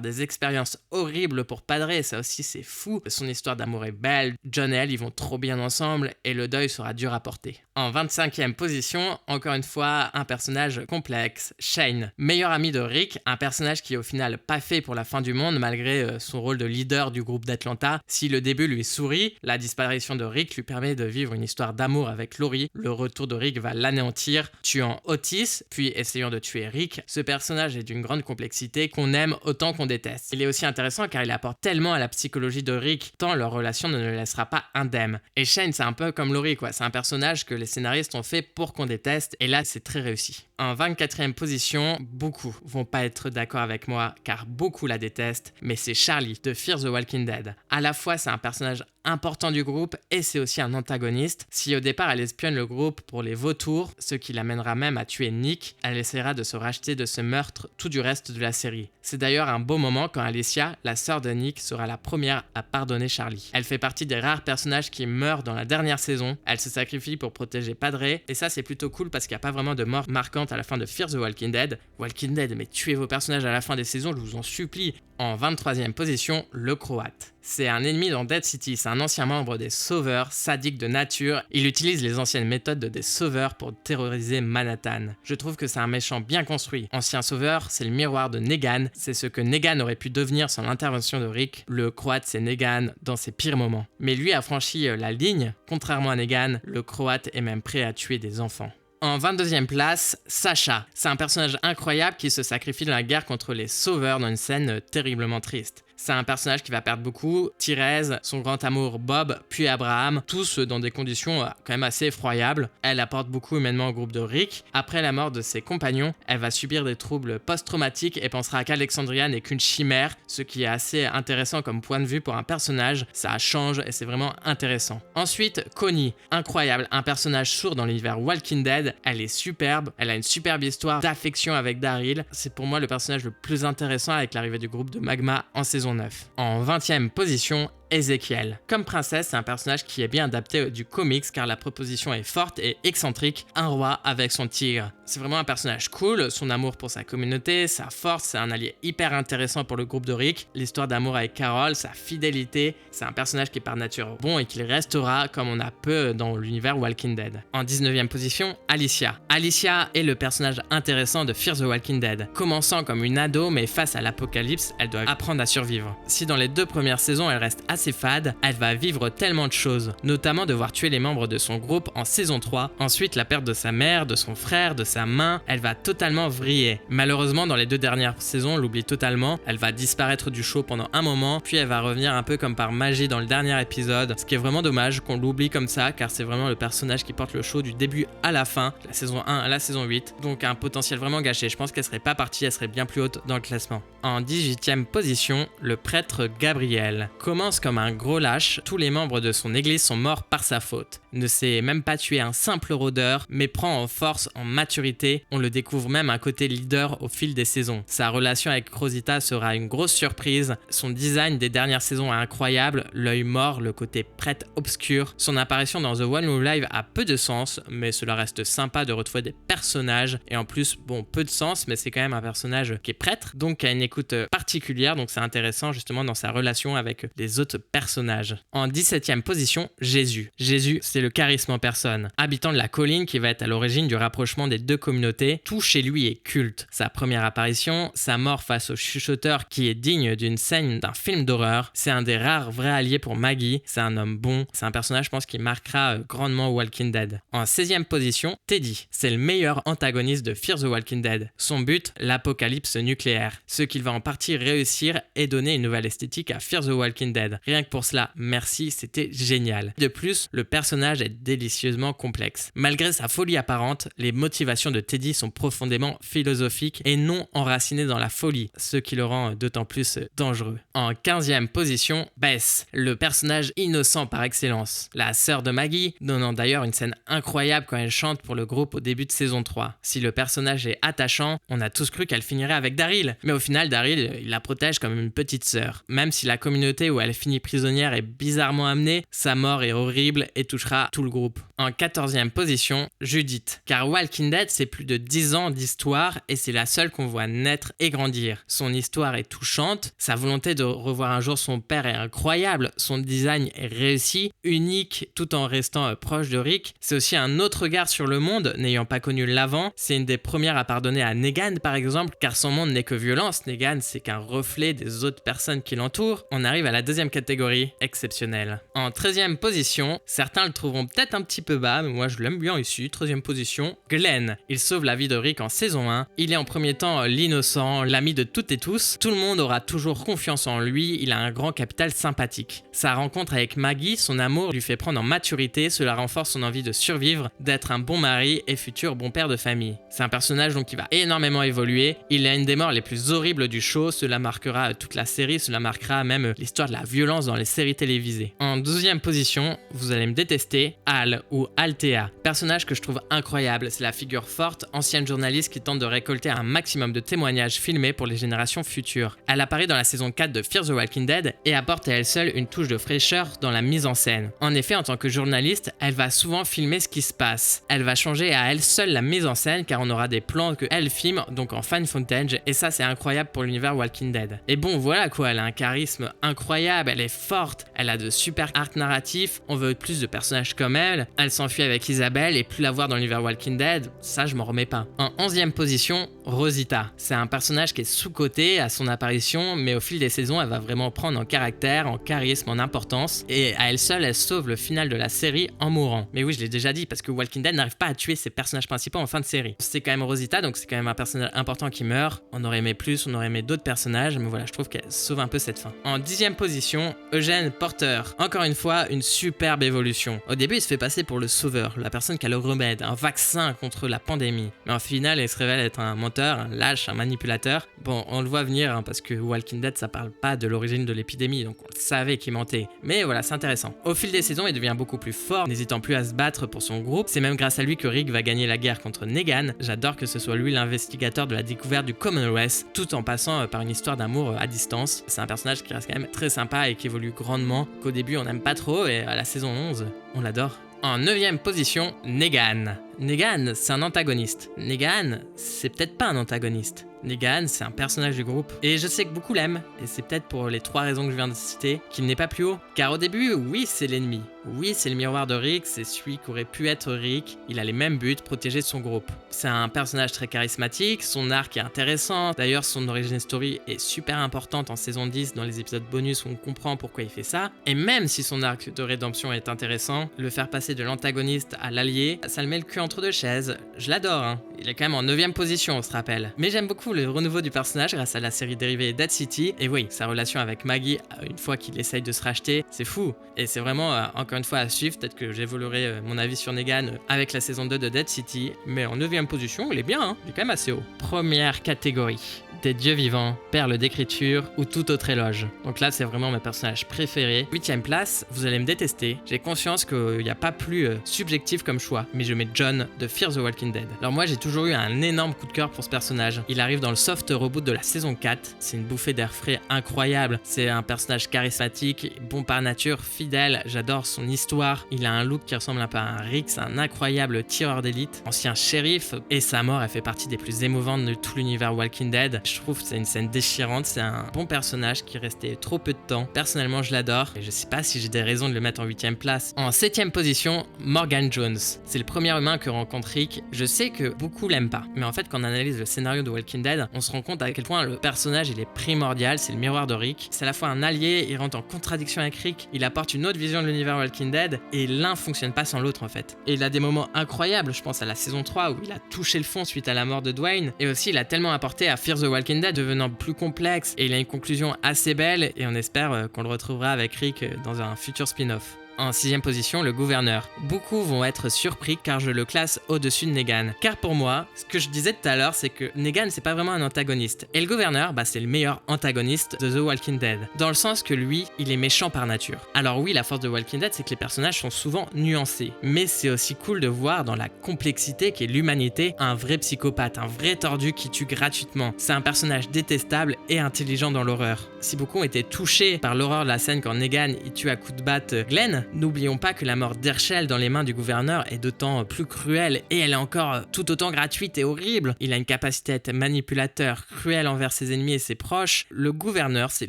A: des expériences horribles pour padrer, ça aussi c'est fou. Son histoire d'amour est belle, John et elle, ils vont trop bien ensemble et le deuil sera dur à porter. En 25e position, encore une fois, un personnage complexe, Shane. Meilleur ami de Rick, un personnage qui est au final pas fait pour la fin du monde malgré son rôle de leader du groupe d'Atlanta. Si le début lui sourit, la disparition de Rick lui permet de vivre une histoire d'amour avec Lori. Le retour de Rick va l'anéantir, tuant Otis, puis essayant de tuer Rick. Ce personnage est d'une grande complexité qu'on aime autant qu'on déteste. Il est aussi intéressant car il apporte tellement à la psychologie de Rick, tant leur relation ne le laissera pas indemne. Et Shane, c'est un peu comme Lori, quoi. C'est un personnage que les scénaristes ont fait pour qu'on déteste, et là, c'est très réussi. En 24e position, beaucoup vont pas être d'accord avec moi, car beaucoup la détestent, mais c'est Charlie de Fear the Walking Dead. À la fois, c'est un personnage important du groupe et c'est aussi un antagoniste. Si au départ elle espionne le groupe pour les vautours, ce qui l'amènera même à tuer Nick, elle essaiera de se racheter de ce meurtre tout du reste de la série. C'est d'ailleurs un beau moment quand Alicia, la sœur de Nick, sera la première à pardonner Charlie. Elle fait partie des rares personnages qui meurent dans la dernière saison. Elle se sacrifie pour protéger Padre et ça c'est plutôt cool parce qu'il n'y a pas vraiment de mort marquante à la fin de Fear the Walking Dead. Walking Dead, mais tuez vos personnages à la fin des saisons, je vous en supplie. En 23e position, le Croate. C'est un ennemi dans Dead City, c'est un ancien membre des Sauveurs, sadique de nature. Il utilise les anciennes méthodes des Sauveurs pour terroriser Manhattan. Je trouve que c'est un méchant bien construit. Ancien Sauveur, c'est le miroir de Negan. C'est ce que Negan aurait pu devenir sans l'intervention de Rick. Le Croate, c'est Negan dans ses pires moments. Mais lui a franchi la ligne. Contrairement à Negan, le Croate est même prêt à tuer des enfants. En 22e place, Sasha. C'est un personnage incroyable qui se sacrifie dans la guerre contre les Sauveurs dans une scène terriblement triste. C'est un personnage qui va perdre beaucoup, Thérèse, son grand amour Bob, puis Abraham, tous dans des conditions quand même assez effroyables. Elle apporte beaucoup humainement au groupe de Rick. Après la mort de ses compagnons, elle va subir des troubles post-traumatiques et pensera qu'Alexandria n'est qu'une chimère, ce qui est assez intéressant comme point de vue pour un personnage. Ça change et c'est vraiment intéressant. Ensuite, Connie, incroyable, un personnage sourd dans l'univers Walking Dead. Elle est superbe, elle a une superbe histoire d'affection avec Daryl. C'est pour moi le personnage le plus intéressant avec l'arrivée du groupe de Magma en saison 9. En 20e position, Ezekiel. Comme princesse, c'est un personnage qui est bien adapté du comics car la proposition est forte et excentrique, un roi avec son tigre. C'est vraiment un personnage cool, son amour pour sa communauté, sa force, c'est un allié hyper intéressant pour le groupe de Rick, l'histoire d'amour avec Carol, sa fidélité, c'est un personnage qui est par nature bon et qui restera comme on a peu dans l'univers Walking Dead. En 19e position, Alicia. Alicia est le personnage intéressant de Fear the Walking Dead. Commençant comme une ado mais face à l'apocalypse, elle doit apprendre à survivre. Si dans les 2 premières saisons elle reste assez fade, elle va vivre tellement de choses, notamment devoir tuer les membres de son groupe en saison 3, ensuite la perte de sa mère, de son frère, de sa main, elle va totalement vriller. Malheureusement dans les 2 dernières saisons, on l'oublie totalement, elle va disparaître du show pendant un moment, puis elle va revenir un peu comme par magie dans le dernier épisode, ce qui est vraiment dommage qu'on l'oublie comme ça, car c'est vraiment le personnage qui porte le show du début à la fin, de la saison 1 à la saison 8, donc un potentiel vraiment gâché. Je pense qu'elle serait pas partie, elle serait bien plus haute dans le classement. En 18e position, le prêtre Gabriel. Commence comme comme un gros lâche, tous les membres de son église sont morts par sa faute. Il ne sait même pas tuer un simple rôdeur, mais prend en force, en maturité. On le découvre même un côté leader au fil des saisons. Sa relation avec Rosita sera une grosse surprise. Son design des dernières saisons est incroyable, l'œil mort, le côté prêtre obscur. Son apparition dans The One Who Live a peu de sens, mais cela reste sympa de retrouver des personnages. Et en plus, bon, peu de sens, mais c'est quand même un personnage qui est prêtre, donc qui a une écoute particulière, donc c'est intéressant justement dans sa relation avec les autres personnages. En 17e position, Jésus. Jésus, c'est le charisme en personne. Habitant de la colline qui va être à l'origine du rapprochement des deux communautés, tout chez lui est culte. Sa première apparition, sa mort face au chuchoteur qui est digne d'une scène d'un film d'horreur, c'est un des rares vrais alliés pour Maggie, c'est un homme bon, c'est un personnage je pense qui marquera grandement Walking Dead. En 16e position, Teddy, c'est le meilleur antagoniste de Fear the Walking Dead. Son but, l'apocalypse nucléaire. Ce qu'il va en partie réussir et donner une nouvelle esthétique à Fear the Walking Dead. Rien que pour cela, merci, c'était génial. De plus, le personnage est délicieusement complexe. Malgré sa folie apparente, les motivations de Teddy sont profondément philosophiques et non enracinées dans la folie, ce qui le rend d'autant plus dangereux. En 15e position, Bess, le personnage innocent par excellence. La sœur de Maggie, donnant d'ailleurs une scène incroyable quand elle chante pour le groupe au début de saison 3. Si le personnage est attachant, on a tous cru qu'elle finirait avec Daryl. Mais au final, Daryl, il la protège comme une petite sœur. Même si la communauté où elle finit prisonnière est bizarrement amenée, sa mort est horrible et touchera tout le groupe. En 14e position, Judith. Car Walking Dead, c'est plus de 10 ans d'histoire et c'est la seule qu'on voit naître et grandir. Son histoire est touchante, sa volonté de revoir un jour son père est incroyable, son design est réussi, unique tout en restant proche de Rick. C'est aussi un autre regard sur le monde, n'ayant pas connu l'avant. C'est une des premières à pardonner à Negan par exemple, car son monde n'est que violence. Negan, c'est qu'un reflet des autres personnes qui l'entourent. On arrive à la deuxième catégorie, exceptionnelle. En 13e position, certains le trouveront peut-être un petit peu bas, mais moi je l'aime bien ici. 13e position, Glenn. Il sauve la vie de Rick en saison 1. Il est en premier temps l'innocent, l'ami de toutes et tous. Tout le monde aura toujours confiance en lui, il a un grand capital sympathique. Sa rencontre avec Maggie, son amour lui fait prendre en maturité, cela renforce son envie de survivre, d'être un bon mari et futur bon père de famille. C'est un personnage donc qui va énormément évoluer. Il a une des morts les plus horribles du show, cela marquera toute la série, cela marquera même l'histoire de la violence dans les séries télévisées. En 12e position, vous allez me détester, Al ou Althea. Personnage que je trouve incroyable, c'est la figure forte, ancienne journaliste qui tente de récolter un maximum de témoignages filmés pour les générations futures. Elle apparaît dans la saison 4 de Fear the Walking Dead et apporte à elle seule une touche de fraîcheur dans la mise en scène. En effet, en tant que journaliste, elle va souvent filmer ce qui se passe. Elle va changer à elle seule la mise en scène car on aura des plans que elle filme, donc en fan footage, et ça c'est incroyable pour l'univers Walking Dead. Et bon voilà quoi, elle a un charisme incroyable, elle est forte, elle a de super arcs narratifs, on veut plus de personnages comme elle s'enfuit avec Isabelle et plus la voir dans l'univers Walking Dead, ça je m'en remets pas. En 11e position, Rosita. C'est un personnage qui est sous-coté à son apparition, mais au fil des saisons, elle va vraiment prendre en caractère, en charisme, en importance, et à elle seule, elle sauve le final de la série en mourant. Mais oui, je l'ai déjà dit, parce que Walking Dead n'arrive pas à tuer ses personnages principaux en fin de série. C'est quand même Rosita, donc c'est quand même un personnage important qui meurt. On aurait aimé plus, on aurait aimé d'autres personnages, mais voilà, je trouve qu'elle sauve un peu cette fin. En 10e position, Eugène Porter. Encore une fois, une superbe évolution. Au début, il se fait passer pour le sauveur, la personne qui a le remède, un vaccin contre la pandémie. Mais en final, il se révèle être un menteur, un lâche, un manipulateur. Bon, on le voit venir, hein, parce que Walking Dead, ça parle pas de l'origine de l'épidémie, donc on savait qu'il mentait. Mais voilà, c'est intéressant. Au fil des saisons, il devient beaucoup plus fort, n'hésitant plus à se battre pour son groupe. C'est même grâce à lui que Rick va gagner la guerre contre Negan. J'adore que ce soit lui l'investigateur de la découverte du Commonwealth, tout en passant par une histoire d'amour à distance. C'est un personnage qui reste quand même très sympa et qui évolue grandement, qu'au début on n'aime pas trop, et à la saison 11, on l'adore. En 9e position, Negan. Negan, c'est un antagoniste. Negan, c'est peut-être pas un antagoniste. Negan, c'est un personnage du groupe. Et je sais que beaucoup l'aiment, et c'est peut-être pour les 3 raisons que je viens de citer, qu'il n'est pas plus haut. Car au début, oui, c'est l'ennemi. Oui, c'est le miroir de Rick, c'est celui qu'aurait pu être Rick. Il a les mêmes buts, protéger son groupe. C'est un personnage très charismatique, son arc est intéressant. D'ailleurs, son origin story est super importante en saison 10, dans les épisodes bonus où on comprend pourquoi il fait ça. Et même si son arc de rédemption est intéressant, le faire passer de l'antagoniste à l'allié, ça le met le cul entre deux chaises. Je l'adore, hein. il est quand même en 9ème position, on se rappelle. Mais j'aime beaucoup le renouveau du personnage grâce à la série dérivée Dead City. Et oui, sa relation avec Maggie, une fois qu'il essaye de se racheter, c'est fou. Et c'est vraiment, encore une fois, à suivre. Peut-être que j'évoluerai mon avis sur Negan avec la saison 2 de Dead City. Mais en 9ème position, il est bien, hein, il est quand même assez haut. Première catégorie. Des dieux vivants, perles d'écriture ou tout autre éloge. Donc là, c'est vraiment mes personnages préférés. 8ème place, vous allez me détester. J'ai conscience qu'il n'y a pas plus subjectif comme choix, mais je mets John de Fear the Walking Dead. Alors moi, j'ai toujours eu un énorme coup de cœur pour ce personnage. Il arrive dans le soft reboot de la saison 4. C'est une bouffée d'air frais incroyable. C'est un personnage charismatique, bon par nature, fidèle. J'adore son histoire. Il a un look qui ressemble un peu à un Rick. C'est un incroyable tireur d'élite, ancien shérif. Et sa mort, elle fait partie des plus émouvantes de tout l'univers Walking Dead. Je trouve que c'est une scène déchirante, c'est un bon personnage qui restait trop peu de temps. Personnellement, je l'adore et je sais pas si j'ai des raisons de le mettre en 8ème place. En 7ème position, Morgan Jones. C'est le premier humain que rencontre Rick. Je sais que beaucoup l'aiment pas, mais en fait, quand on analyse le scénario de Walking Dead, on se rend compte à quel point le personnage il est primordial, c'est le miroir de Rick. C'est à la fois un allié, il rentre en contradiction avec Rick, il apporte une autre vision de l'univers Walking Dead et l'un fonctionne pas sans l'autre en fait. Et il a des moments incroyables, je pense à la saison 3 où il a touché le fond suite à la mort de Dwayne et aussi il a tellement apporté à Fear the Walking Dead devenant plus complexe et il a une conclusion assez belle et on espère qu'on le retrouvera avec Rick dans un futur spin-off. En 6ème position, le gouverneur. Beaucoup vont être surpris car je le classe au-dessus de Negan. Car pour moi, ce que je disais tout à l'heure, c'est que Negan, c'est pas vraiment un antagoniste. Et le gouverneur, c'est le meilleur antagoniste de The Walking Dead. Dans le sens que lui, il est méchant par nature. Alors oui, la force de Walking Dead, c'est que les personnages sont souvent nuancés. Mais c'est aussi cool de voir dans la complexité qu'est l'humanité, un vrai psychopathe, un vrai tordu qui tue gratuitement. C'est un personnage détestable et intelligent dans l'horreur. Si beaucoup ont été touchés par l'horreur de la scène quand Negan il tue à coups de batte Glenn, n'oublions pas que la mort d'Herschel dans les mains du gouverneur est d'autant plus cruelle et elle est encore tout autant gratuite et horrible. Il a une capacité à être manipulateur, cruel envers ses ennemis et ses proches. Le gouverneur, c'est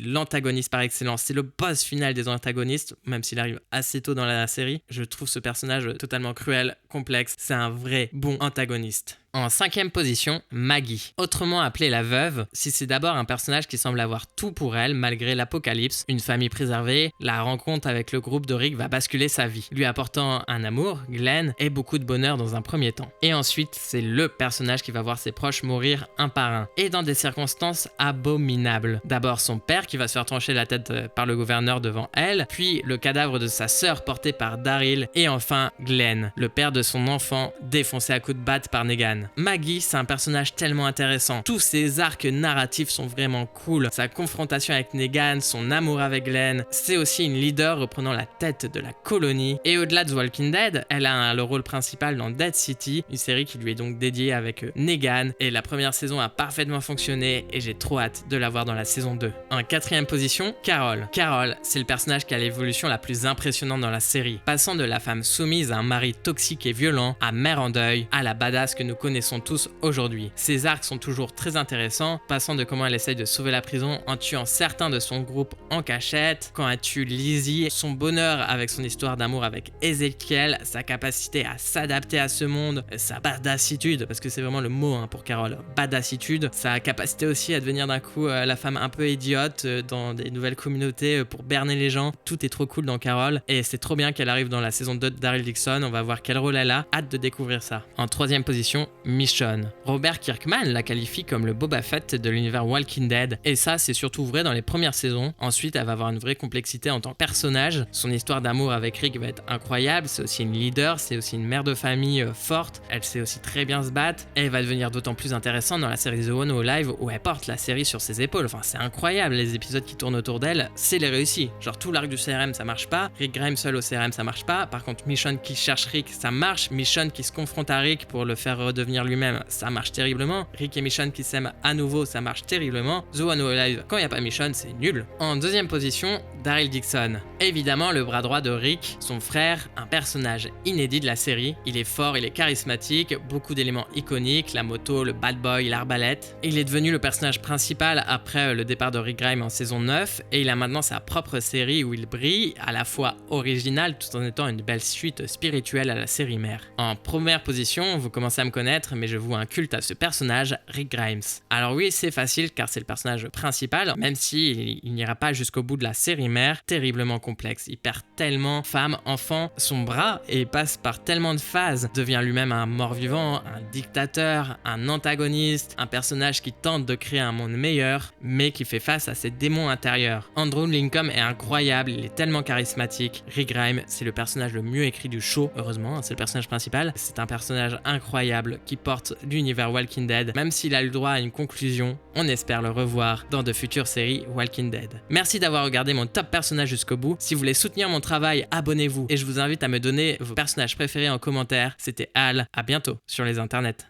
A: l'antagoniste par excellence, c'est le boss final des antagonistes, même s'il arrive assez tôt dans la série. Je trouve ce personnage totalement cruel, complexe, c'est un vrai bon antagoniste. En 5ème position, Maggie, autrement appelée la veuve, si c'est d'abord un personnage qui semble avoir tout pour elle malgré l'apocalypse, une famille préservée, la rencontre avec le groupe de Rick va basculer sa vie, lui apportant un amour, Glenn, et beaucoup de bonheur dans un premier temps. Et ensuite, c'est le personnage qui va voir ses proches mourir un par un, et dans des circonstances abominables. D'abord son père qui va se faire trancher la tête par le gouverneur devant elle, puis le cadavre de sa sœur porté par Daryl, et enfin Glenn, le père de son enfant défoncé à coups de batte par Negan. Maggie, c'est un personnage tellement intéressant. Tous ses arcs narratifs sont vraiment cool. Sa confrontation avec Negan, son amour avec Glenn, c'est aussi une leader reprenant la tête de la colonie. Et au-delà de The Walking Dead, elle a le rôle principal dans Dead City, une série qui lui est donc dédiée avec Negan. Et la première saison a parfaitement fonctionné et j'ai trop hâte de la voir dans la saison 2. En 4ème position, Carol. Carol, c'est le personnage qui a l'évolution la plus impressionnante dans la série. Passant de la femme soumise à un mari toxique et violent, à mère en deuil, à la badass que nous connaissons tous aujourd'hui. Ses arcs sont toujours très intéressants, passant de comment elle essaye de sauver la prison en tuant certains de son groupe en cachette, quand elle tue Lizzie, son bonheur avec son histoire d'amour avec Ezekiel, sa capacité à s'adapter à ce monde, sa badassitude, parce que c'est vraiment le mot pour Carol, badassitude, sa capacité aussi à devenir d'un coup la femme un peu idiote dans des nouvelles communautés pour berner les gens. Tout est trop cool dans Carol et c'est trop bien qu'elle arrive dans la saison 2 de Daryl Dixon. On va voir quel rôle elle a, hâte de découvrir ça. En 3ème position, Michonne. Robert Kirkman la qualifie comme le Boba Fett de l'univers Walking Dead, et ça c'est surtout vrai dans les premières saisons. Ensuite elle va avoir une vraie complexité en tant que personnage, son histoire d'amour avec Rick va être incroyable, c'est aussi une leader, c'est aussi une mère de famille forte, elle sait aussi très bien se battre, et elle va devenir d'autant plus intéressante dans la série The One Live où elle porte la série sur ses épaules. Enfin c'est incroyable, les épisodes qui tournent autour d'elle, c'est les réussis. Genre tout l'arc du CRM ça marche pas, Rick Grimes seul au CRM ça marche pas, par contre Michonne qui cherche Rick ça marche, Michonne qui se confronte à Rick pour le faire redevenir lui-même, ça marche terriblement. Rick et Michonne qui s'aiment à nouveau, ça marche terriblement. The One Who Alive, quand il n'y a pas Michonne, c'est nul. En 2ème position, Daryl Dixon. Évidemment, le bras droit de Rick, son frère, un personnage inédit de la série. Il est fort, il est charismatique, beaucoup d'éléments iconiques, la moto, le bad boy, l'arbalète. Il est devenu le personnage principal après le départ de Rick Grimes en saison 9, et il a maintenant sa propre série où il brille, à la fois original tout en étant une belle suite spirituelle à la série mère. En première position, vous commencez à me connaître, connaître, mais je voue un culte à ce personnage, Rick Grimes. Alors oui, c'est facile car c'est le personnage principal, même s'il n'ira pas jusqu'au bout de la série mère, terriblement complexe. Il perd tellement femmes, enfants, son bras et passe par tellement de phases, devient lui-même un mort-vivant, un dictateur, un antagoniste, un personnage qui tente de créer un monde meilleur, mais qui fait face à ses démons intérieurs. Andrew Lincoln est incroyable, il est tellement charismatique. Rick Grimes, c'est le personnage le mieux écrit du show, heureusement, c'est le personnage principal. C'est un personnage incroyable qui porte l'univers Walking Dead. Même s'il a eu le droit à une conclusion, on espère le revoir dans de futures séries Walking Dead. Merci d'avoir regardé mon top personnage jusqu'au bout. Si vous voulez soutenir mon travail, abonnez-vous et je vous invite à me donner vos personnages préférés en commentaire. C'était Al, à bientôt sur les internets.